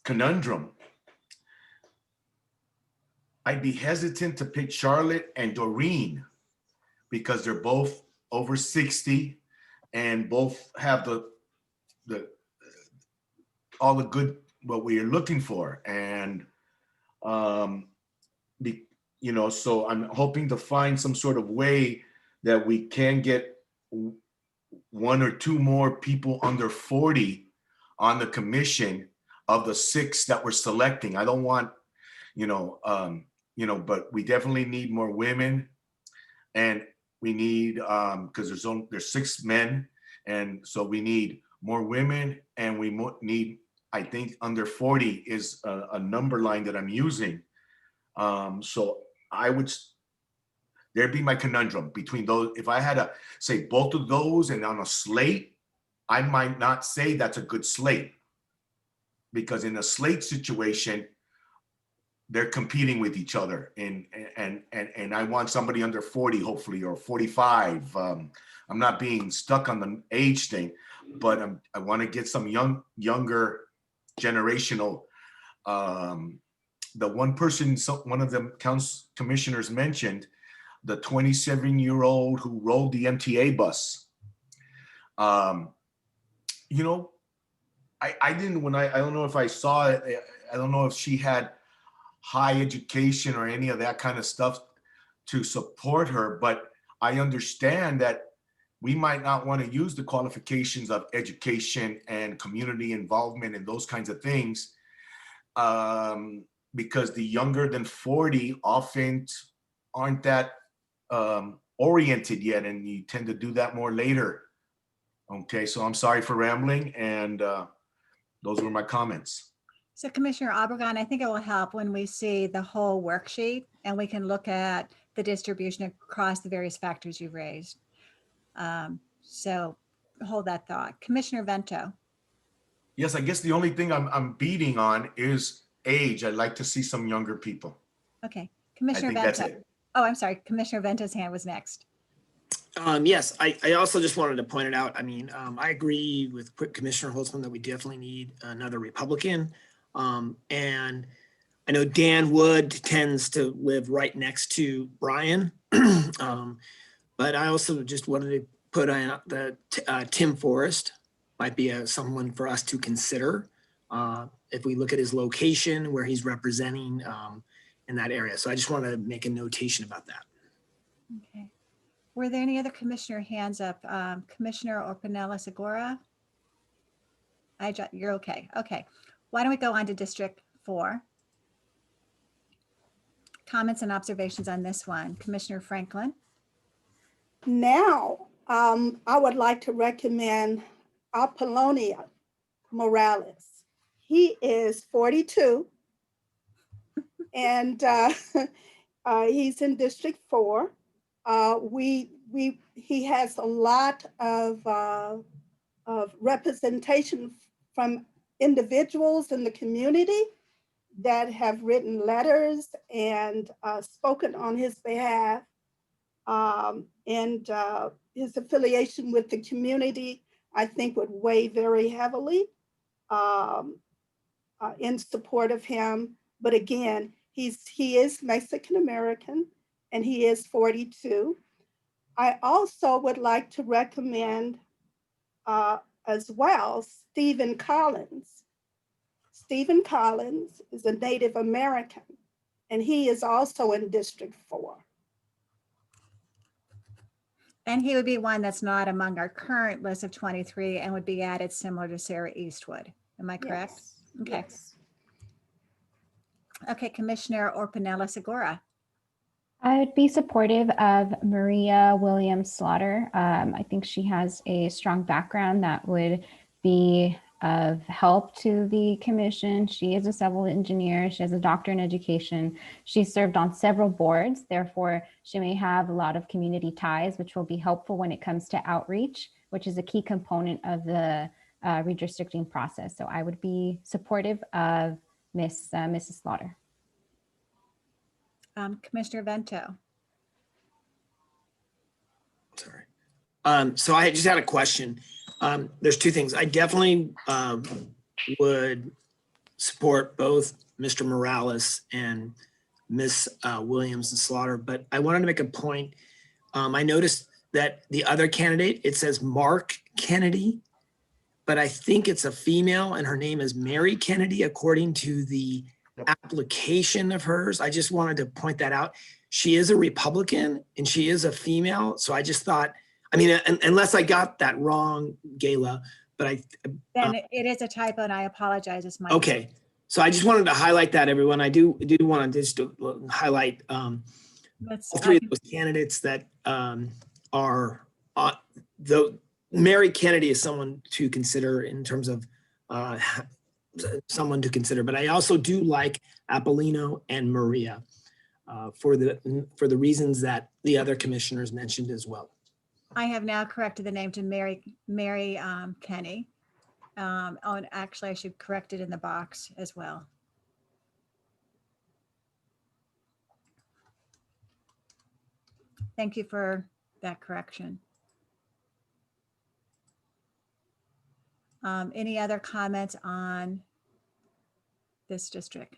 conundrum. I'd be hesitant to pick Charlotte and Doreen because they're both over 60 and both have all the good what we are looking for. And so I'm hoping to find some sort of way that we can get 1 or 2 more people under 40 on the commission of the 6 that we're selecting. I don't want, but we definitely need more women, and we need because there's 6 men, and so we need more women, and we need, I think, under 40 is a number line that I'm using. So there'd be my conundrum between those. If I had to say both of those and on a slate, I might not say that's a good slate, because in a slate situation, they're competing with each other, and I want somebody under 40, hopefully, or 45. I'm not being stuck on the age thing, but I want to get some younger generational. The one person, one of the commissioners mentioned, the 27-year-old who rode the MTA bus. I don't know if I saw it. I don't know if she had high education or any of that kind of stuff to support her, but I understand that we might not want to use the qualifications of education and community involvement and those kinds of things, because the younger than 40 often aren't that oriented yet, and you tend to do that more later. Okay, so I'm sorry for rambling, and those were my comments. So Commissioner Obregon, I think it will help when we see the whole worksheet and we can look at the distribution across the various factors you've raised. So hold that thought. Commissioner Vento. Yes, I guess the only thing I'm beating on is age. I'd like to see some younger people. Okay, I Commissioner think that's Vento. it. Oh, I'm sorry. Commissioner Vento's hand was next. Yes, I also just wanted to point it out. I mean, I agree with Commissioner Holtzman that we definitely need another Republican. And I know Dan Wood tends to live right next to Brian. But I also just wanted to put on that Tim Forrest might be someone for us to consider if we look at his location where he's representing in that area. So I just want to make a notation about that. Okay. Were there any other commissioner hands up? Commissioner Orpanella Segura? You're okay. Okay. Why don't we go on to District 4? Comments and observations on this one. Commissioner Franklin? Now, I would like to recommend Apollonia Morales. He is 42 and he's in District 4. He has a lot of representation from individuals in the community that have written letters and spoken on his behalf. And his affiliation with the community, I think, would weigh very heavily in support of him. But again, he is Mexican American and he is 42. I also would like to recommend as well Stephen Collins. Stephen Collins is a Native American and he is also in District 4. And he would be one that's not among our current list of 23 and would be added similar to Sarah Eastwood. Am I correct? Yes. Okay. Yes. Okay, Commissioner Orpanella Segura. I would be supportive of Maria Williams Slaughter. I think she has a strong background that would be of help to the commission. She is a civil engineer. She has a doctorate in education. She served on several boards. Therefore, she may have a lot of community ties, which will be helpful when it comes to outreach, which is a key component of the redistricting process. So I would be supportive of Mrs. Slaughter. Commissioner Vento. Sorry. So I just had a question. There's two things. I definitely would support both Mr. Morales and Miss Williams and Slaughter, but I wanted to make a point. I noticed that the other candidate, it says Mark Kennedy, but I think it's a female and her name is Mary Kennedy, according to the application of hers. I just wanted to point that out. She is a Republican and she is a female. So I just thought, I mean, unless I got that wrong, Gayla, but Then it is a typo and I apologize. It's my okay. mistake. So I just wanted to highlight that, everyone. I do want to just highlight all three of those candidates that are the Mary Kennedy is someone to consider in terms of someone to consider, but I also do like Apollino and Maria for the reasons that the other commissioners mentioned as well. I have now corrected the name to Mary Kenny. Oh, and actually I should correct it in the box as well. Thank you for that correction. Any other comments on this district?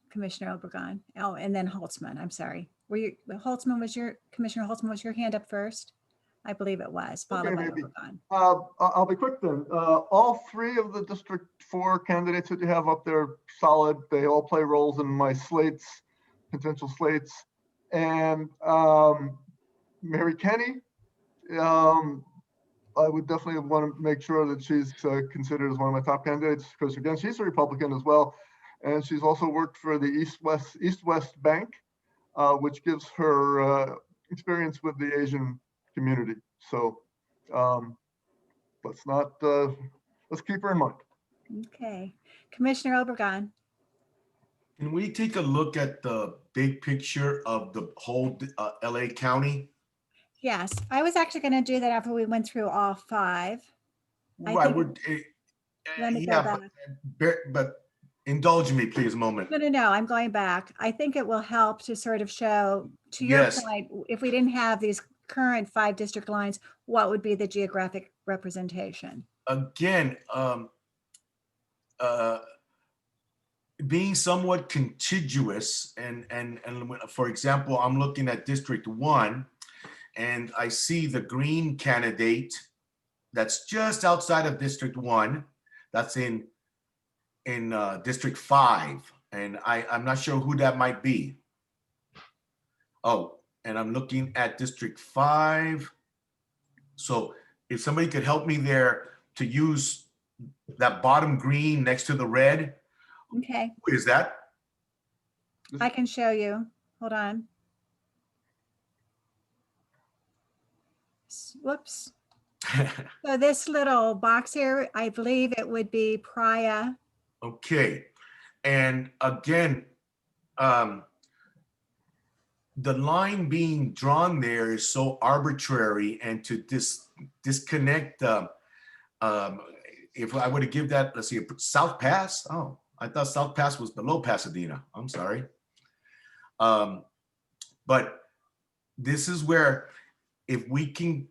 Commissioner Obregon. Oh, and then Holtzman. I'm sorry. Commissioner Holtzman, was your hand up first? I believe it was, followed by Obregon. I'll be quick then. All three of the District 4 candidates that you have up there, solid. They all play roles in my slates, potential slates. And Mary Kenny, I would definitely want to make sure that she's considered as one of my top candidates because, again, she's a Republican as well. And she's also worked for the East West Bank, which gives her experience with the Asian community. So let's keep her in mind. Okay. Commissioner Obregon. Can we take a look at the big picture of the whole LA County? Yes, I was actually going to do that after we went through all 5. I Right, think- Let me go yeah, back. but indulge me, please, a moment. No, I'm going back. I think it will help to sort of show, to your Yes. point, if we didn't have these current 5 district lines, what would be the geographic representation? Again, being somewhat contiguous, and for example, I'm looking at District 1, and I see the green candidate that's just outside of District 1. That's in District 5, and I'm not sure who that might be. Oh, and I'm looking at District 5. So if somebody could help me there to use that bottom green next to the red. Okay, Who is that? I can show you. Hold on. Whoops. So this little box here, I believe it would be Priya. Okay. And again, the line being drawn there is so arbitrary, and to disconnect, if I were to give that, let's see, South Pass. Oh, I thought South Pass was below Pasadena. I'm sorry. But this is where, if we can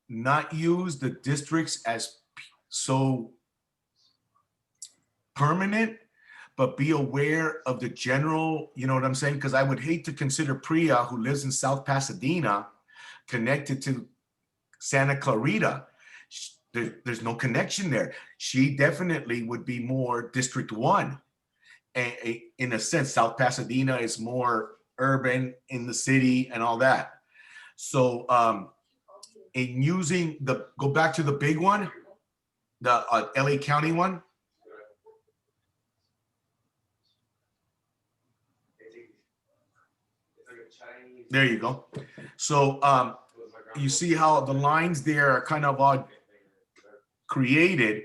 not use the districts as so permanent, but be aware of the general, you know what I'm saying? Because I would hate to consider Priya, who lives in South Pasadena, connected to Santa Clarita. There's no connection there. She definitely would be more District 1. In a sense, South Pasadena is more urban in the city and all that. So in using go back to the big one, the LA County one. There you go. So you see how the lines there are kind of all created,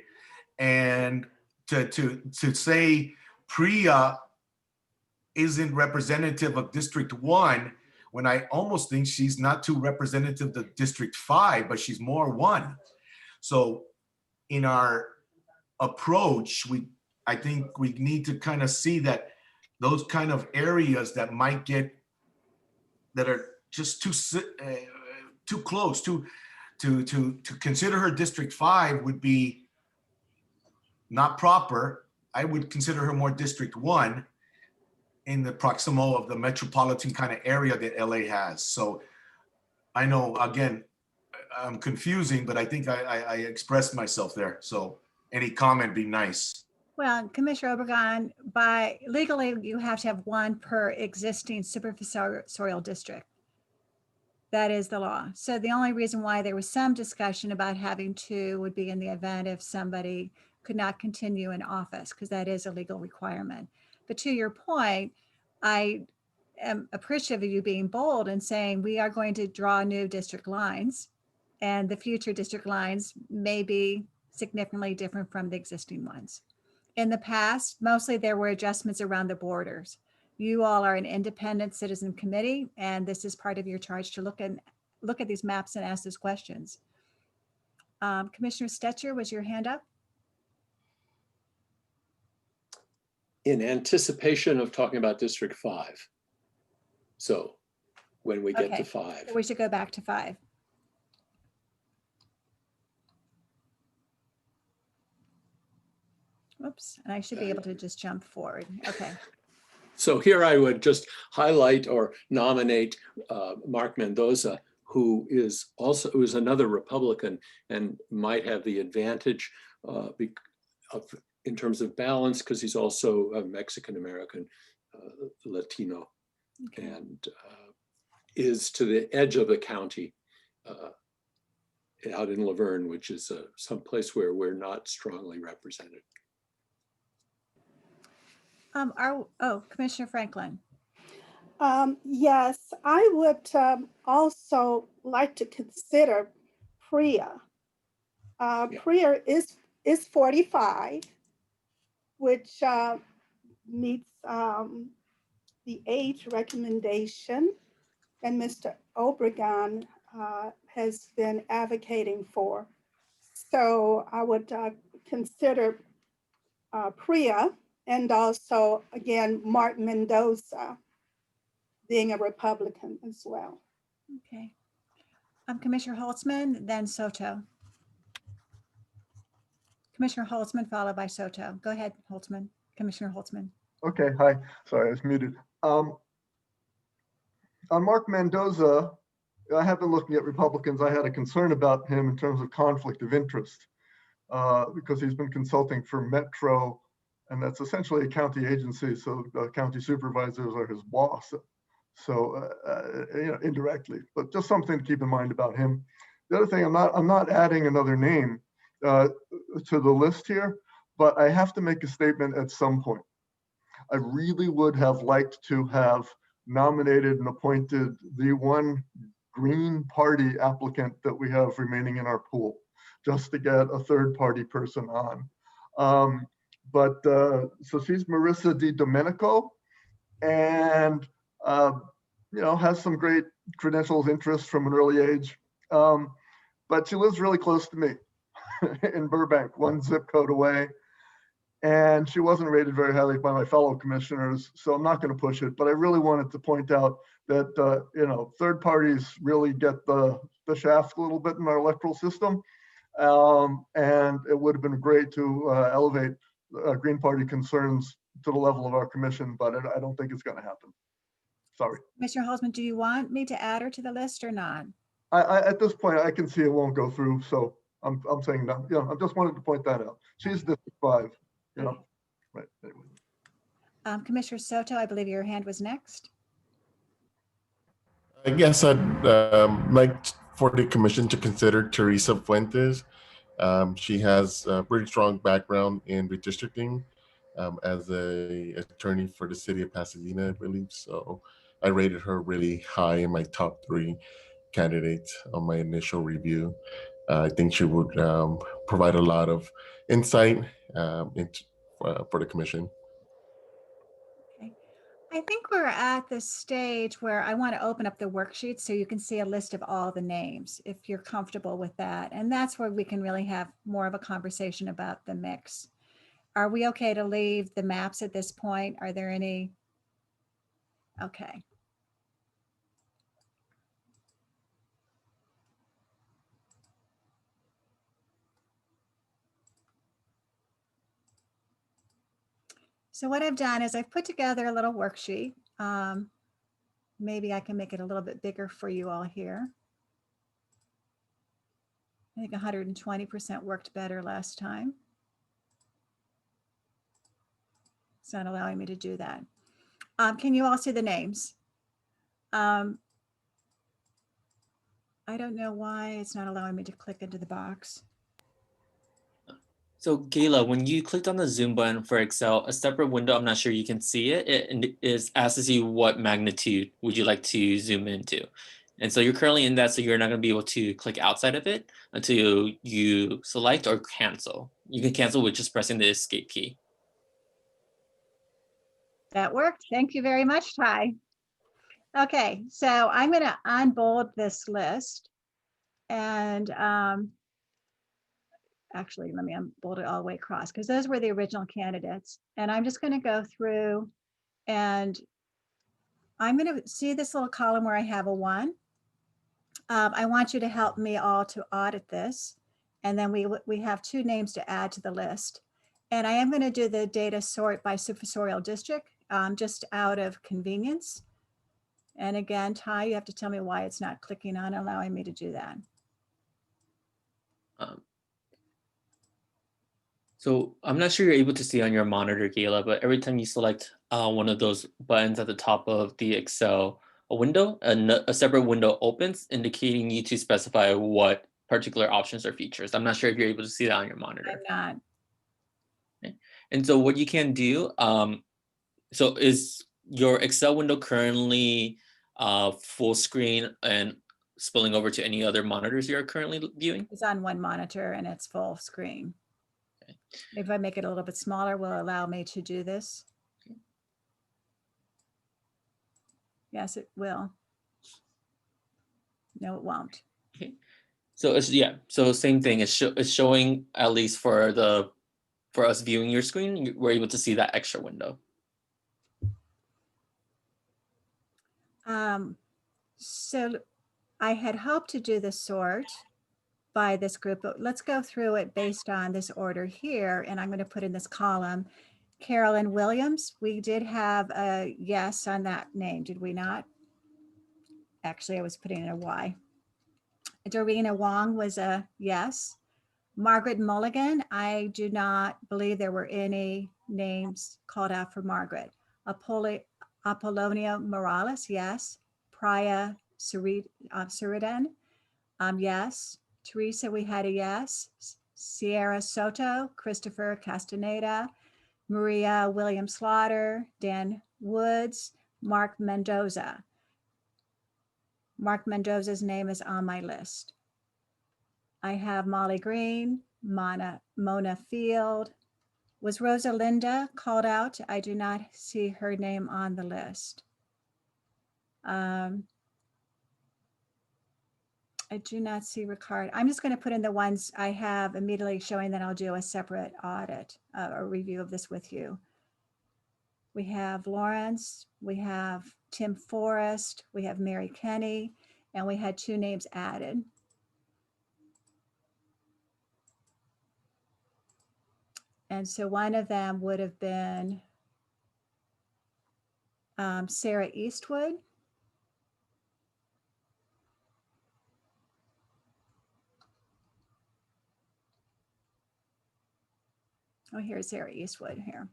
and to say Priya isn't representative of District 1, when I almost think she's not too representative of District 5, but she's more 1. So in our approach, I think we need to kind of see that those kind of areas that might get, that are just too close to consider her District 5 would be not proper. I would consider her more District 1 in the proximal of the metropolitan kind of area that LA has. So I know, again, I'm confusing, but I think I expressed myself there. So any comment be nice. Well, Commissioner Obregon, by legally, you have to have 1 per existing supervisorial district. That is the law. So the only reason why there was some discussion about having 2 would be in the event if somebody could not continue in office, because that is a legal requirement. But to your point, I am appreciative of you being bold and saying we are going to draw new district lines, and the future district lines may be significantly different from the existing ones. In the past, mostly there were adjustments around the borders. You all are an independent citizen committee, and this is part of your charge to look at these maps and ask those questions. Commissioner Stetcher, was your hand up? In anticipation of talking about District 5. So when we get Okay, to 5. we should go back to 5. Oops, and I should be able to just jump forward. Okay. So here I would just highlight or nominate Mark Mendoza, who is another Republican and might have the advantage in terms of balance, because he's also a Mexican-American Latino, okay, and is to the edge of the county out in Laverne, which is some place where we're not strongly represented. Commissioner Franklin. Yes, I would also like to consider Priya. Priya is 45, which meets the age recommendation, and Mr. Obregon has been advocating for. So I would consider Priya, and also, again, Mark Mendoza being a Republican as well. Okay. Commissioner Holtzman, then Soto. Commissioner Holtzman followed by Soto. Go ahead, Holtzman. Commissioner Holtzman. Okay, hi. Sorry, I was muted. On Mark Mendoza, I have been looking at Republicans. I had a concern about him in terms of conflict of interest because he's been consulting for Metro, and that's essentially a county agency. So county supervisors are his boss. So you know, indirectly, but just something to keep in mind about him. The other thing, I'm not adding another name to the list here, but I have to make a statement at some point. I really would have liked to have nominated and appointed the one Green Party applicant that we have remaining in our pool, just to get a third party person on. So she's Marissa Di Domenico, and you know, has some great credentials, interests from an early age. But she lives really close to me in Burbank, one zip code away. And she wasn't rated very highly by my fellow commissioners, so I'm not going to push it. But I really wanted to point out that you know, third parties really get the shaft a little bit in our electoral system, and it would have been great to elevate Green Party concerns to the level of our commission, but I don't think it's going to happen. Sorry. Commissioner Holtzman, do you want me to add her to the list or not? At this point, I can see it won't go through, so I'm saying no. Yeah, I just wanted to point that out. She's District 5. You know, right. Anyway. Commissioner Soto, I believe your hand was next. I guess I'd like for the commission to consider Teresa Fuentes. She has a pretty strong background in redistricting as an attorney for the city of Pasadena, I believe. So I rated her really high in my top 3 candidates on my initial review. I think she would provide a lot of insight for the commission. Okay. I think we're at the stage where I want to open up the worksheet so you can see a list of all the names, if you're comfortable with that. And that's where we can really have more of a conversation about the mix. Are we okay to leave the maps at this point? Are there any? Okay. So what I've done is I've put together a little worksheet. Maybe I can make it a little bit bigger for you all here. I think 120% worked better last time. It's not allowing me to do that. Can you all see the names? I don't know why it's not allowing me to click into the box. So Gayla, when you clicked on the Zoom button for Excel, a separate window, I'm not sure you can see it, it is asks you what magnitude would you like to zoom into. And so you're currently in that, so you're not going to be able to click outside of it until you select or cancel. You can cancel with just pressing the escape key. That worked. Thank you very much, Ty. Okay, so I'm going to unbold this list. And actually, let me unbold it all the way across because those were the original candidates. And I'm just going to go through and I'm going to see this little column where I have a 1. I want you to help me all to audit this. And then we have 2 names to add to the list. And I am going to do the data sort by successorial district just out of convenience. And again, Ty, you have to tell me why it's not clicking on allowing me to do that. So I'm not sure you're able to see on your monitor, Gayla, but every time you select one of those buttons at the top of the Excel window, a separate window opens, indicating you to specify what particular options or features. I'm not sure if you're able to see that on your monitor. I'm not. Okay. And so what you can do, so is your Excel window currently full screen and spilling over to any other monitors you're currently viewing? It's on one monitor and it's full screen. If I make it a little bit smaller, will it allow me to do this? Yes, it will. No, it won't. Okay. So it's, yeah, so same thing. It's showing, at least for us viewing your screen, we're able to see that extra window. So I had hoped to do the sort by this group, but let's go through it based on this order here. And I'm going to put in this column, Carolyn Williams. We did have a yes on that name, did we not? Actually, I was putting in a Y. Dorina Wong was a yes. Margaret Mulligan, I do not believe there were any names called out for Margaret. Apollonia Morales, yes. Priya Suridan, yes. Teresa, we had a yes. Sierra Soto, Christopher Castaneda, Maria William Slaughter, Dan Woods, Mark Mendoza. Mark Mendoza's name is on my list. I have Molly Green, Mona Field. Was Rosalinda called out? I do not see her name on the list. I do not see Ricard. I'm just going to put in the ones I have immediately, showing that I'll do a separate audit, a review of this with you. We have Lawrence, we have Tim Forrest, we have Mary Kenny, and we had 2 names added. And so one of them would have been Sarah Eastwood. Oh, here's Sarah Eastwood here.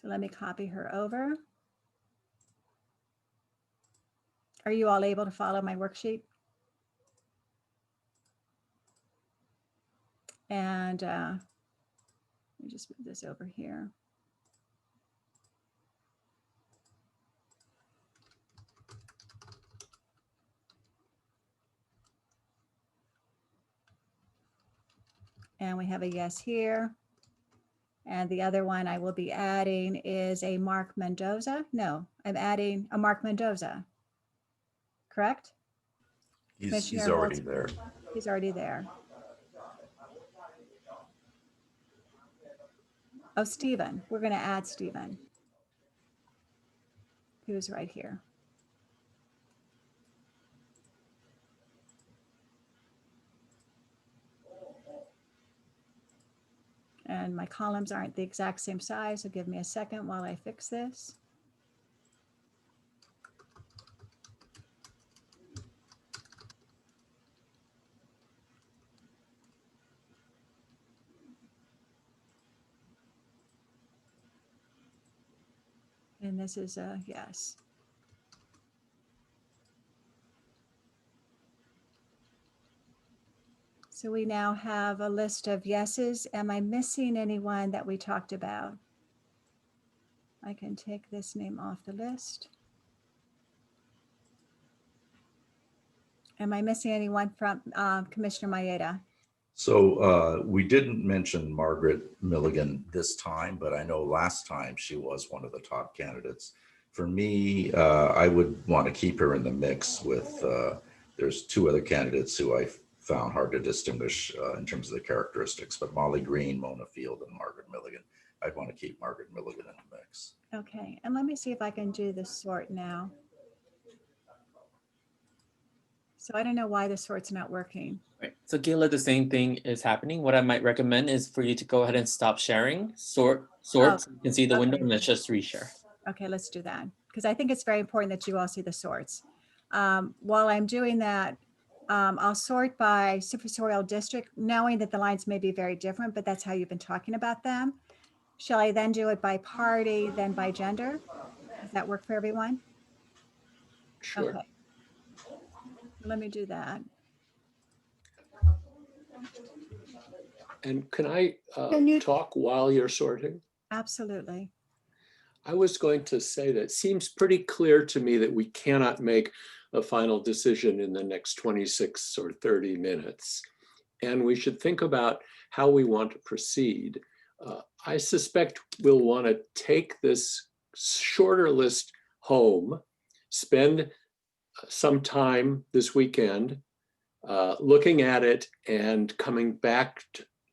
So let me copy her over. Are you all able to follow my worksheet? And let me just move this over here. And we have a yes here. And the other one I will be adding is a Mark Mendoza. No, I'm adding a Mark Mendoza. Correct? He's already there. He's already there. Oh, Stephen. We're going to add Stephen, who's right here. And my columns aren't the exact same size, so give me a second while I fix this. And this is a yes. So we now have a list of yeses. Am I missing anyone that we talked about? I can take this name off the list. Am I missing anyone from Commissioner Maeda? So we didn't mention Margaret Milligan this time, but I know last time she was one of the top candidates. For me, I would want to keep her in the mix with, there's 2 other candidates who I found hard to distinguish in terms of the characteristics, but Molly Green, Mona Field, and Margaret Milligan. I'd want to keep Margaret Milligan in the mix. Okay, and let me see if I can do the sort now. So I don't know why the sort's not working. Right. So Gayla, the same thing is happening. What I might recommend is for you to go ahead and stop sharing, sort, Oh, so you can see the window, okay. and let's just reshare. Okay, let's do that, because I think it's very important that you all see the sorts. While I'm doing that, I'll sort by supervisorial district, knowing that the lines may be very different, but that's how you've been talking about them. Shall I then do it by party, then by gender? Does that work for everyone? Sure. Okay. Let me do that. And can I Can you- talk while you're sorting? Absolutely. I was going to say that it seems pretty clear to me that we cannot make a final decision in the next 26 or 30 minutes. And we should think about how we want to proceed. I suspect we'll want to take this shorter list home, spend some time this weekend looking at it and coming back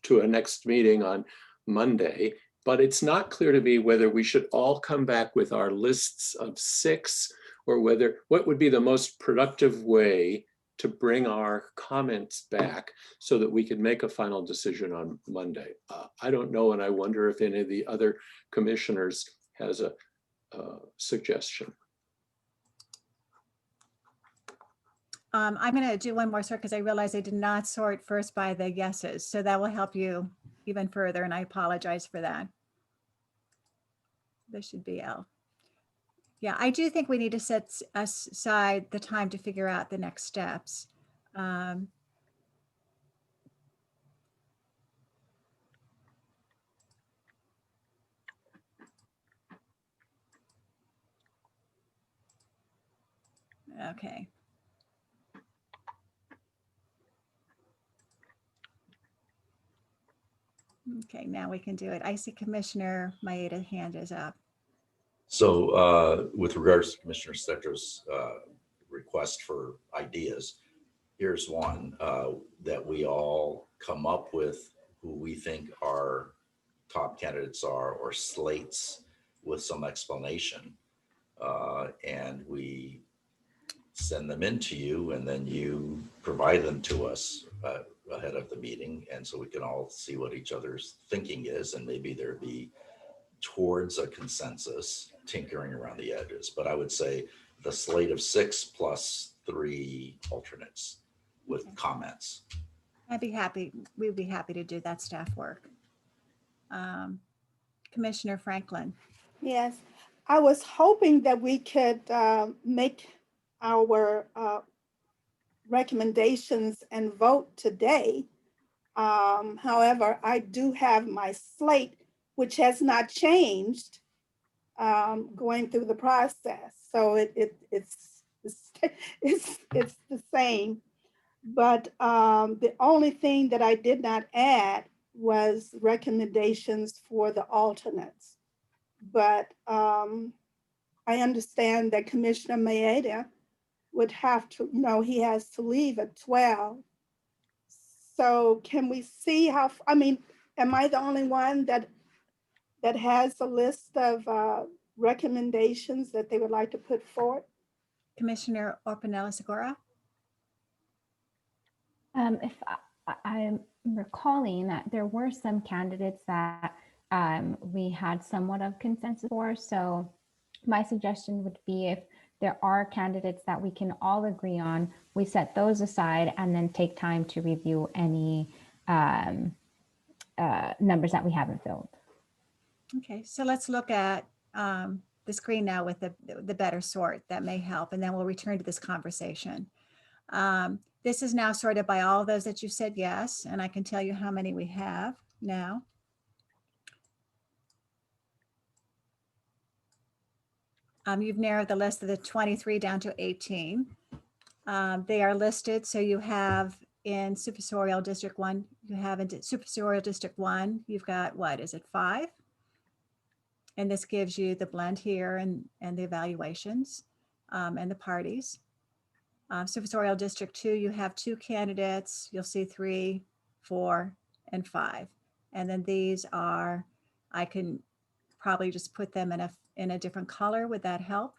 to a next meeting on Monday. But it's not clear to me whether we should all come back with our lists of 6 or what would be the most productive way to bring our comments back so that we can make a final decision on Monday. I don't know, and I wonder if any of the other commissioners has a suggestion. I'm going to do one more sort because I realized I did not sort first by the yeses. So that will help you even further. And I apologize for that. This should be L. Yeah, I do think we need to set aside the time to figure out the next steps. Okay. Okay, now we can do it. I see Commissioner Maeda hand is up. So with regards to Commissioner Stetter's request for ideas, here's one that we all come up with who we think our top candidates are, or slates with some explanation. And we send them in to you, and then you provide them to us ahead of the meeting. And so we can all see what each other's thinking is, and maybe there be towards a consensus, tinkering around the edges. But I would say the slate of 6 plus 3 alternates with comments. I'd be happy. We'd be happy to do that staff work. Commissioner Franklin. Yes, I was hoping that we could make our recommendations and vote today. However, I do have my slate, which has not changed going through the process. So it's the same. But the only thing that I did not add was recommendations for the alternates. But I understand that Commissioner Maeda would have to, he has to leave at 12. So can we see how, I mean, am I the only one that has a list of recommendations that they would like to put forward? Commissioner Orpanella-Segura. If I'm recalling that there were some candidates that we had somewhat of consensus for. So my suggestion would be, if there are candidates that we can all agree on, we set those aside and then take time to review any numbers that we haven't filled. Okay, so let's look at the screen now with the better sort. That may help, and then we'll return to this conversation. This is now sorted by all those that you said yes, and I can tell you how many we have now. You've narrowed the list of the 23 down to 18. They are listed, so you have in Supersorial District 1, you have in Supersorial District 1, you've got, what is it, 5? And this gives you the blend here and the evaluations and the parties. Supersorial District 2, you have 2 candidates. You'll see 3, 4, and 5. And then these are, I can probably just put them in a different color. Would that help?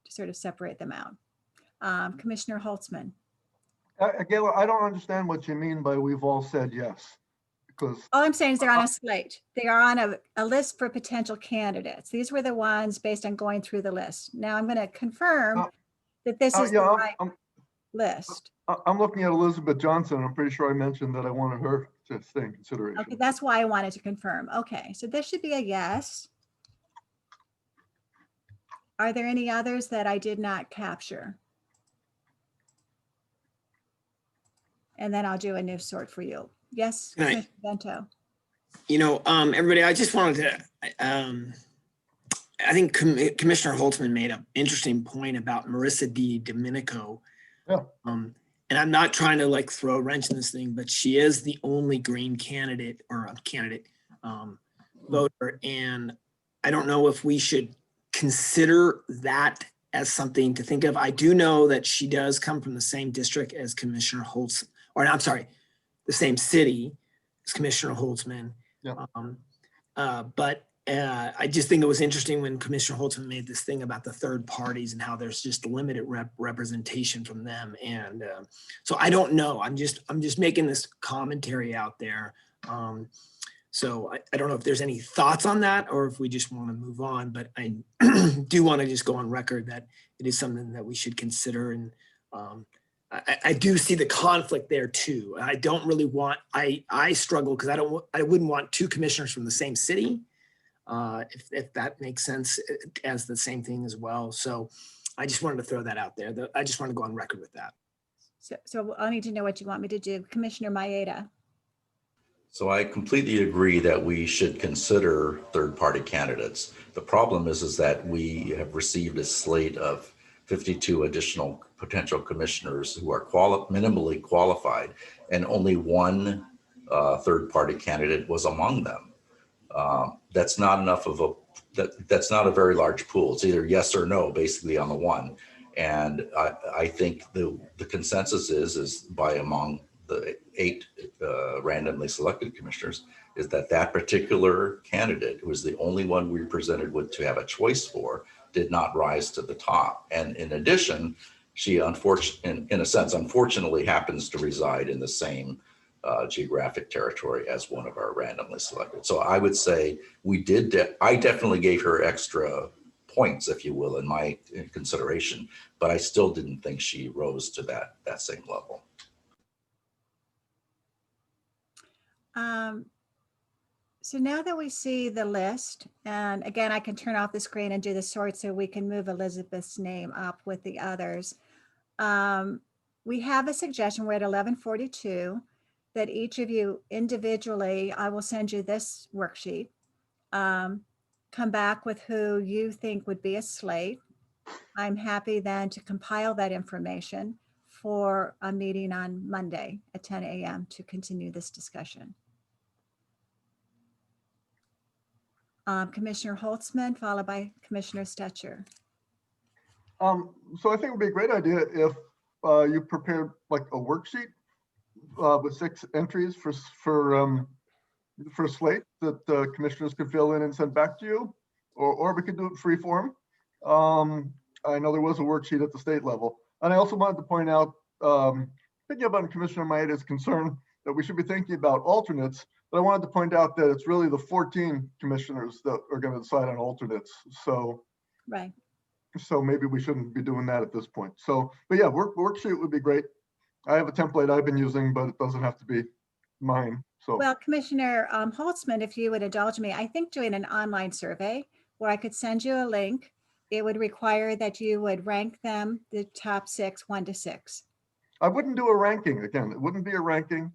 To sort of separate them out. Commissioner Holtzman. Again, I don't understand what you mean by we've all said yes. Because all I'm saying is they're on a slate. They are on a list for potential candidates. These were the ones based on going through the list. Now I'm going to confirm that this is the right list. I'm looking at Elizabeth Johnson. I'm pretty sure I mentioned that I wanted her to stay in consideration. Okay, that's why I wanted to confirm. Okay, so this should be a yes. Are there any others that I did not capture? And then I'll do a new sort for you. Yes, Commissioner Bento. Everybody, I just wanted to, I think Commissioner Holtzman made an interesting point about Marissa D. Domenico. Yeah. And I'm not trying to like throw a wrench in this thing, but she is the only green candidate voter. And I don't know if we should consider that as something to think of. I do know that she does come from the same district as Commissioner Holtz, or I'm sorry, the same city as Commissioner Holtzman. Yeah. But I just think it was interesting when Commissioner Holtzman made this thing about the third parties and how there's just limited representation from them. And so I don't know. I'm just making this commentary out there. So I don't know if there's any thoughts on that or if we just want to move on, but I do want to just go on record that it is something that we should consider. And I do see the conflict there too. I don't really want, I struggle because I wouldn't want two commissioners from the same city. If that makes sense as the same thing as well. So I just wanted to throw that out there. I just want to go on record with that. So I'll need to know what you want me to do. Commissioner Maeda. So I completely agree that we should consider third-party candidates. The problem is that we have received a slate of 52 additional potential commissioners who are minimally qualified, and only one third-party candidate was among them. That's not enough of that's not a very large pool. It's either yes or no, basically on the one. And I think the consensus is by among the 8 randomly selected commissioners is that particular candidate, who was the only one we were presented with to have a choice for, did not rise to the top. And in addition, she unfortunately happens to reside in the same geographic territory as one of our randomly selected. So I would say I definitely gave her extra points, if you will, in my consideration, but I still didn't think she rose to that same level. So now that we see the list, and again, I can turn off the screen and do the sort so we can move Elizabeth's name up with the others. We have a suggestion. We're at 11:42 that each of you individually, I will send you this worksheet. Come back with who you think would be a slate. I'm happy then to compile that information for a meeting on Monday at 10 a.m. to continue this discussion. Commissioner Holtzman, followed by Commissioner Stetcher. So I think it would be a great idea if you prepared like a worksheet with 6 entries for slate that commissioners could fill in and send back to you, or we could do it free form. I know there was a worksheet at the state level. And I also wanted to point out, thinking about Commissioner Maeda's concern that we should be thinking about alternates, but I wanted to point out that it's really the 14 commissioners that are going to decide on alternates. So, right. So maybe we shouldn't be doing that at this point. So, but yeah, worksheet would be great. I have a template I've been using, but it doesn't have to be mine. So, well, Commissioner Holtzman, if you would indulge me, I think doing an online survey where I could send you a link, it would require that you would rank them, the top 6, 1 to 6. I wouldn't do a ranking again. It wouldn't be a ranking.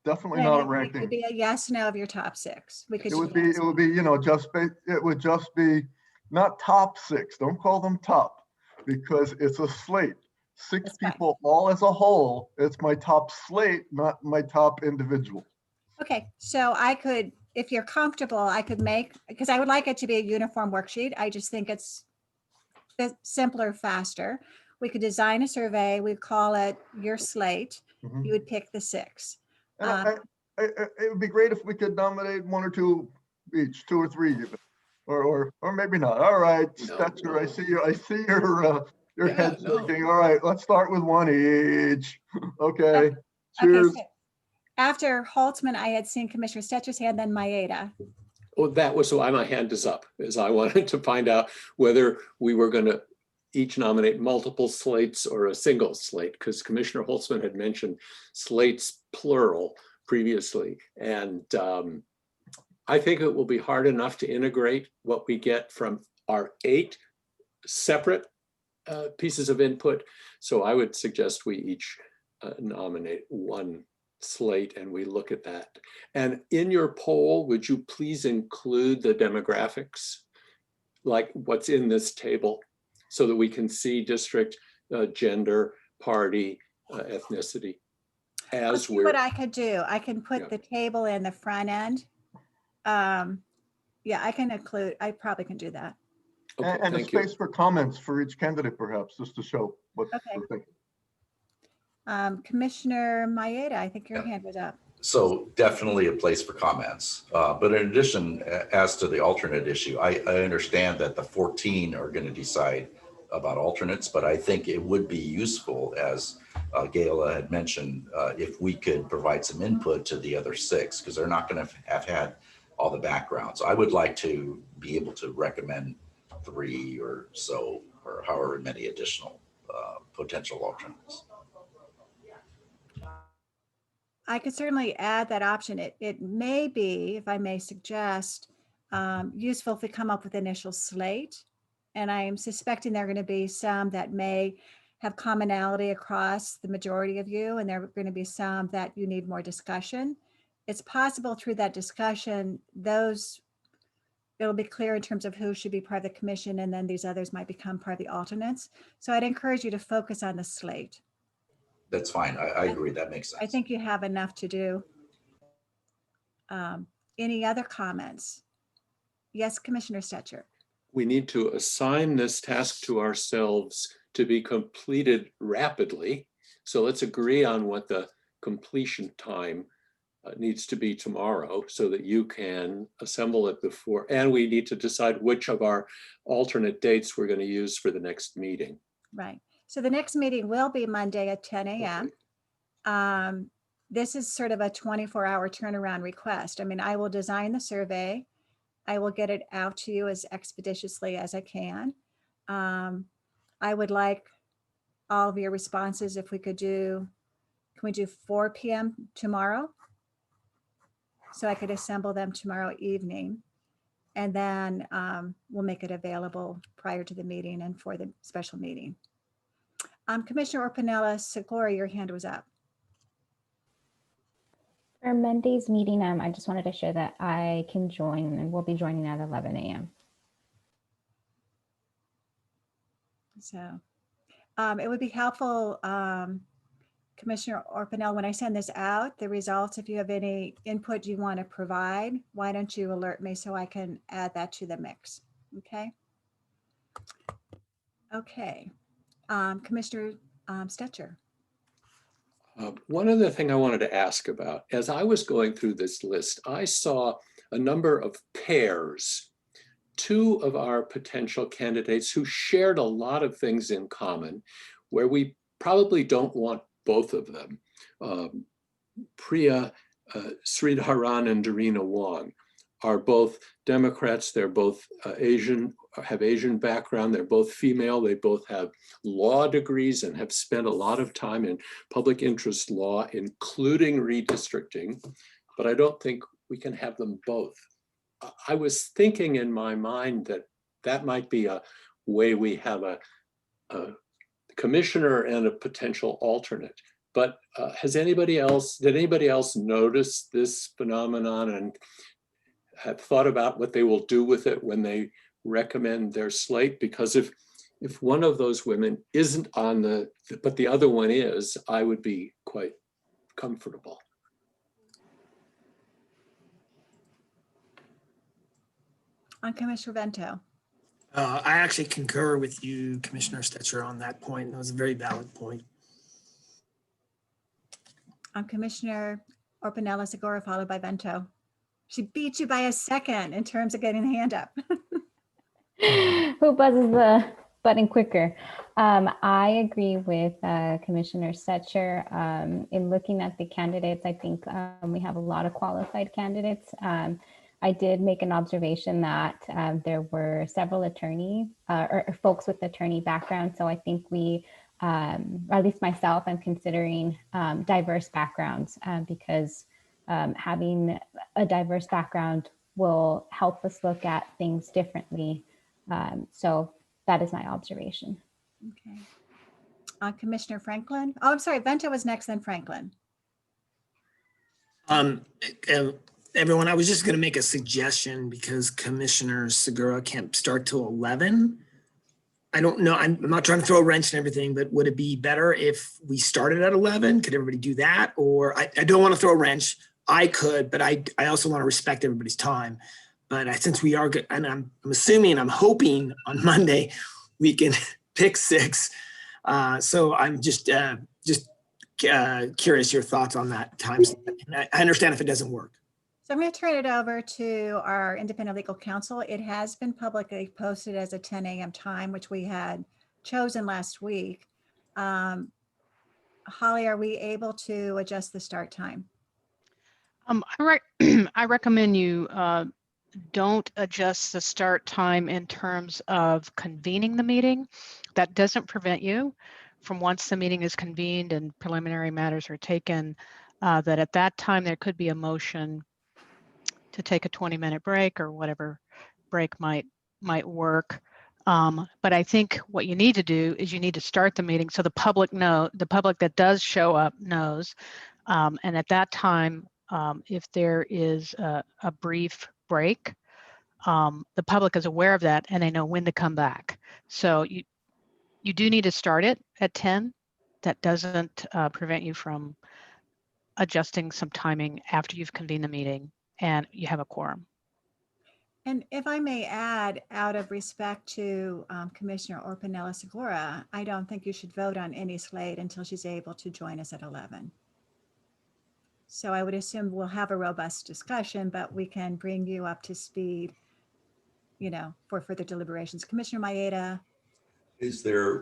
Definitely not a ranking. It would be a yes, no of your top 6. We could. It would be, you know, it would just be not top 6. Don't call them top, because it's a slate. 6 That's people all as a whole. It's my top slate, not my top individual. Okay, so I could, if you're comfortable, I could make, because I would like it to be a uniform worksheet. I just think it's simpler, faster. We could design a survey. We'd call it your slate. Mhm. You would pick the 6. It would be great if we could nominate 1 or 2 each, 2 or 3 even, or maybe not. All right, Stetcher, no. I see your head shaking. All right, let's start with 1 each. Okay. Cheers. Okay, so after Holtzman, I had seen Commissioner Stetcher's hand, then Maeda. Well, that was why my hand is up, is I wanted to find out whether we were going to each nominate multiple slates or a single slate, because Commissioner Holtzman had mentioned slates plural previously. And I think it will be hard enough to integrate what we get from our 8 separate pieces of input. So I would suggest we each nominate 1 slate and we look at that. And in your poll, would you please include the demographics, like what's in this table, so that we can see district, gender, party, ethnicity. Let's see what I could do. I can put the table in the front end. Yeah, I can include, I probably can do that. Okay, and a thank you. space for comments for each candidate, perhaps, just to show what we're thinking. Commissioner Maeda, I think your hand was up. So definitely a place for comments. But in addition, as to the alternate issue, I understand that the 14 are going to decide about alternates, but I think it would be useful, as Gayla had mentioned, if we could provide some input to the other 6, because they're not going to have had all the background. So I would like to be able to recommend 3 or so, or however many additional potential alternates. I could certainly add that option. It may be, if I may suggest, useful if we come up with initial slate. And I am suspecting there are going to be some that may have commonality across the majority of you, and there are going to be some that you need more discussion. It's possible through that discussion, it'll be clear in terms of who should be part of the commission, and then these others might become part of the alternates. So I'd encourage you to focus on the slate. That's fine. I agree. That makes sense. I think you have enough to do. Any other comments? Yes, Commissioner Stetcher. We need to assign this task to ourselves to be completed rapidly. So let's agree on what the completion time needs to be tomorrow, so that you can assemble it before, and we need to decide which of our alternate dates we're going to use for the next meeting. Right. So the next meeting will be Monday at 10 a.m. This is sort of a 24-hour turnaround request. I mean, I will design the survey. I will get it out to you as expeditiously as I can. I would like all of your responses. If we could do, can we do 4 p.m. tomorrow? So I could assemble them tomorrow evening. And then we'll make it available prior to the meeting and for the special meeting. Commissioner Orpanella-Segura, your hand was up. For Monday's meeting, I just wanted to share that I can join, and we'll be joining at 11 a.m. So it would be helpful, Commissioner Orpanel, when I send this out, the results, if you have any input you want to provide, why don't you alert me so I can add that to the mix, okay? Okay, Commissioner Stetcher. One other thing I wanted to ask about, as I was going through this list, I saw a number of pairs, 2 of our potential candidates who shared a lot of things in common, where we probably don't want both of them. Priya Sridharan and Darina Wong are both Democrats. They're both Asian, have Asian background. They're both female. They both have law degrees and have spent a lot of time in public interest law, including redistricting. But I don't think we can have them both. I was thinking in my mind that that might be a way we have a commissioner and a potential alternate. But did anybody else notice this phenomenon and have thought about what they will do with it when they recommend their slate? Because if one of those women isn't on but the other one is, I would be quite comfortable. Commissioner Vento. I actually concur with you, Commissioner Stetcher, on that point. That was a very valid point. Commissioner Orpanella-Segura, followed by Vento. She beat you by a second in terms of getting the hand up. Who buzzes the button quicker? I agree with Commissioner Stetcher. In looking at the candidates, I think we have a lot of qualified candidates. I did make an observation that there were several attorney or folks with attorney background. So I think we, or at least myself, I'm considering diverse backgrounds because having a diverse background will help us look at things differently. So that is my observation. Okay. Commissioner Franklin. Oh, I'm sorry. Vento was next, then Franklin. Um, uh, Everyone, I was just going to make a suggestion because Commissioner Segura can't start till 11. I don't know. I'm not trying to throw a wrench and everything, but would it be better if we started at 11? Could everybody do that? Or I don't want to throw a wrench. I could, but I also want to respect everybody's time. But since we are good, and I'm assuming, I'm hoping on Monday we can pick 6. So I'm just curious your thoughts on that time. I understand if it doesn't work. So I'm going to turn it over to our independent legal counsel. It has been publicly posted as a 10 a.m. time, which we had chosen last week. Holly, are we able to adjust the start time? I recommend you don't adjust the start time in terms of convening the meeting. That doesn't prevent you from, once the meeting is convened and preliminary matters are taken, that at that time there could be a motion to take a 20-minute break or whatever break might work. But I think what you need to do is you need to start the meeting so the public that does show up knows. And at that time, if there is a brief break, the public is aware of that and they know when to come back. So you do need to start it at 10. That doesn't prevent you from adjusting some timing after you've convened the meeting and you have a quorum. And if I may add, out of respect to Commissioner Orpanella Segura, I don't think you should vote on any slate until she's able to join us at 11. So I would assume we'll have a robust discussion, but we can bring you up to speed, for further deliberations. Commissioner Maeda.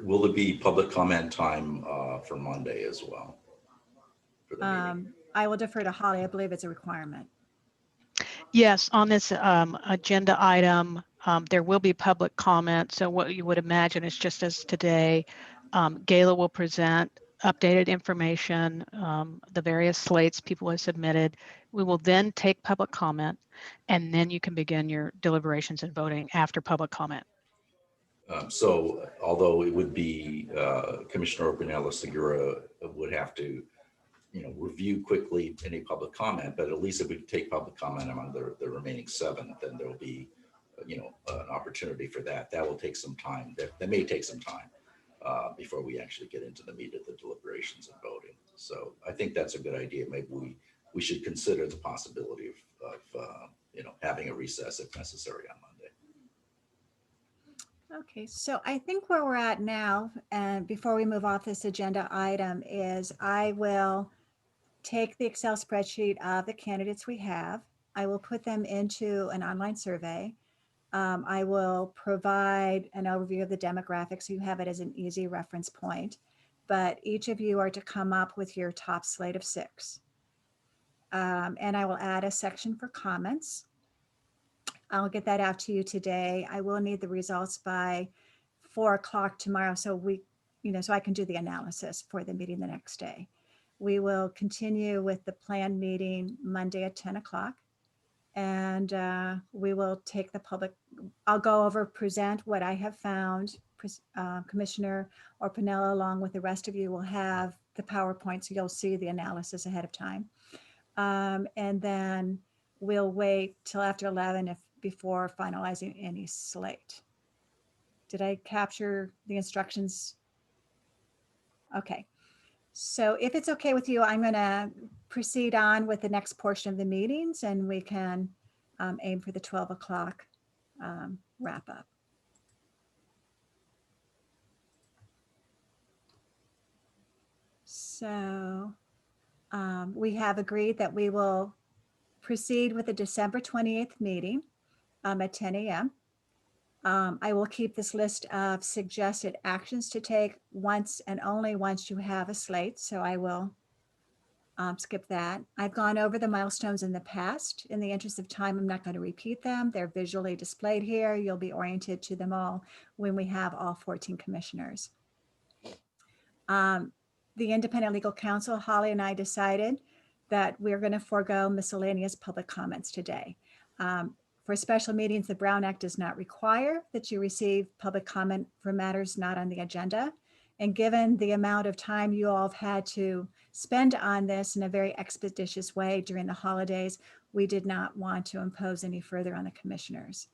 Will there be public comment time for Monday as well? For the meeting? I will defer to Holly. I believe it's a requirement. Yes, on this agenda item, there will be public comment. So what you would imagine is just as today, Gayla will present updated information, the various slates people have submitted. We will then take public comment, and then you can begin your deliberations and voting after public comment. So although it would be Commissioner Orpanella Segura would have to review quickly any public comment, but at least if we take public comment among the remaining 7, then there will be, an opportunity for that. That will take some time. That may take some time before we actually get into the meat of the deliberations and voting. So I think that's a good idea. Maybe we should consider the possibility of having a recess if necessary on Monday. Okay, so I think where we're at now, and before we move off this agenda item, is I will take the Excel spreadsheet of the candidates we have. I will put them into an online survey. I will provide an overview of the demographics so you have it as an easy reference point. But each of you are to come up with your top slate of 6. And I will add a section for comments. I'll get that out to you today. I will need the results by 4 o'clock tomorrow, so so I can do the analysis for the meeting the next day. We will continue with the planned meeting Monday at 10 o'clock. And we will take the public, I'll go over, present what I have found. Commissioner Orpanella, along with the rest of you, will have the PowerPoint, so you'll see the analysis ahead of time. And then we'll wait till after 11 before finalizing any slate. Did I capture the instructions? Okay. So if it's okay with you, I'm going to proceed on with the next portion of the meetings, and we can aim for the 12 o'clock wrap up. So we have agreed that we will proceed with the December 28th meeting at 10 a.m. I will keep this list of suggested actions to take once and only once you have a slate. So I will skip that. I've gone over the milestones in the past. In the interest of time, I'm not going to repeat them. They're visually displayed here. You'll be oriented to them all when we have all 14 commissioners. The independent legal counsel, Holly and I decided that we're going to forego miscellaneous public comments today. For special meetings, the Brown Act does not require that you receive public comment for matters not on the agenda. And given the amount of time you all have had to spend on this in a very expeditious way during the holidays, we did not want to impose any further on the commissioners.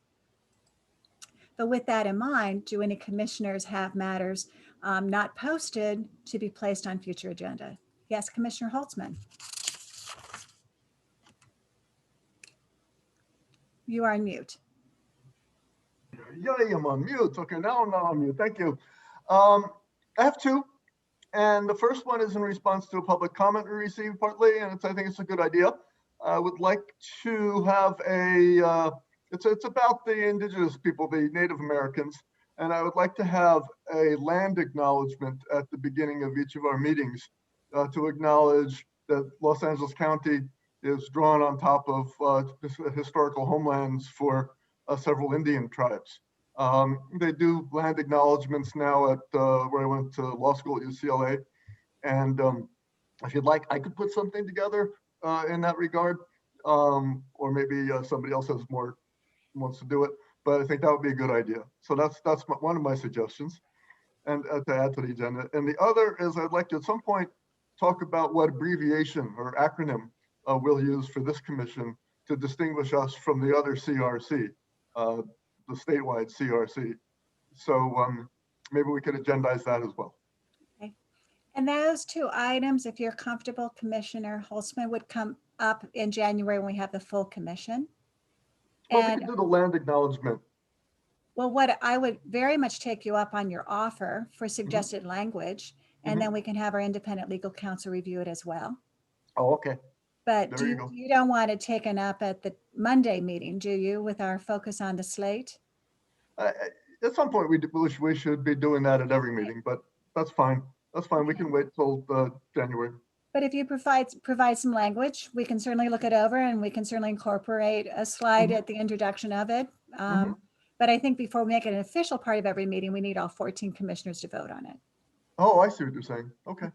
But with that in mind, do any commissioners have matters not posted to be placed on future agenda? Yes, Commissioner Holtzman. You are on mute. Yay, I'm on mute. Okay, now I'm not on mute. Thank you. I have two. And the first one is in response to a public comment we received partly, and I think it's a good idea. I would like to have a, it's about the indigenous people, the Native Americans, and I would like to have a land acknowledgement at the beginning of each of our meetings to acknowledge that Los Angeles County is drawn on top of historical homelands for several Indian tribes. They do land acknowledgements now at where I went to law school at UCLA. And if you'd like, I could put something together in that regard. Or maybe somebody else has more, wants to do it, but I think that would be a good idea. So that's one of my suggestions, and to add to the agenda. And the other is I'd like to at some point talk about what abbreviation or acronym we'll use for this commission to distinguish us from the other CRC, the statewide CRC. So maybe we could agendize that as well. Okay. And those two items, if you're comfortable, Commissioner Holtzman, would come up in January when we have the full commission. Well, we And could do the land acknowledgement. well, what I would very much take you up on your offer for suggested language, and then we can have our independent legal counsel review it as well. Oh, okay. But There you go. you don't want it taken up at the Monday meeting, do you, with our focus on the slate? At some point, we should be doing that at every meeting, but that's fine. That's fine. We can wait till January. But if you provide some language, we can certainly look it over, and we can certainly incorporate a slide at the introduction of it. But I think before we make it an official part of every meeting, we need all 14 commissioners to vote on it. Oh, I see what you're saying. Okay.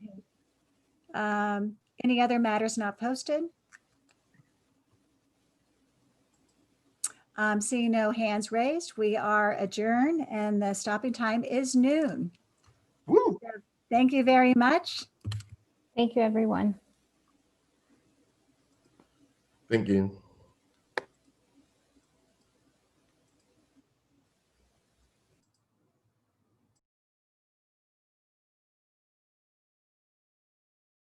Any other matters not posted? Seeing no hands raised, we are adjourned, and the stopping time is noon. Woo. So thank you very much. Thank you, everyone. Thank you.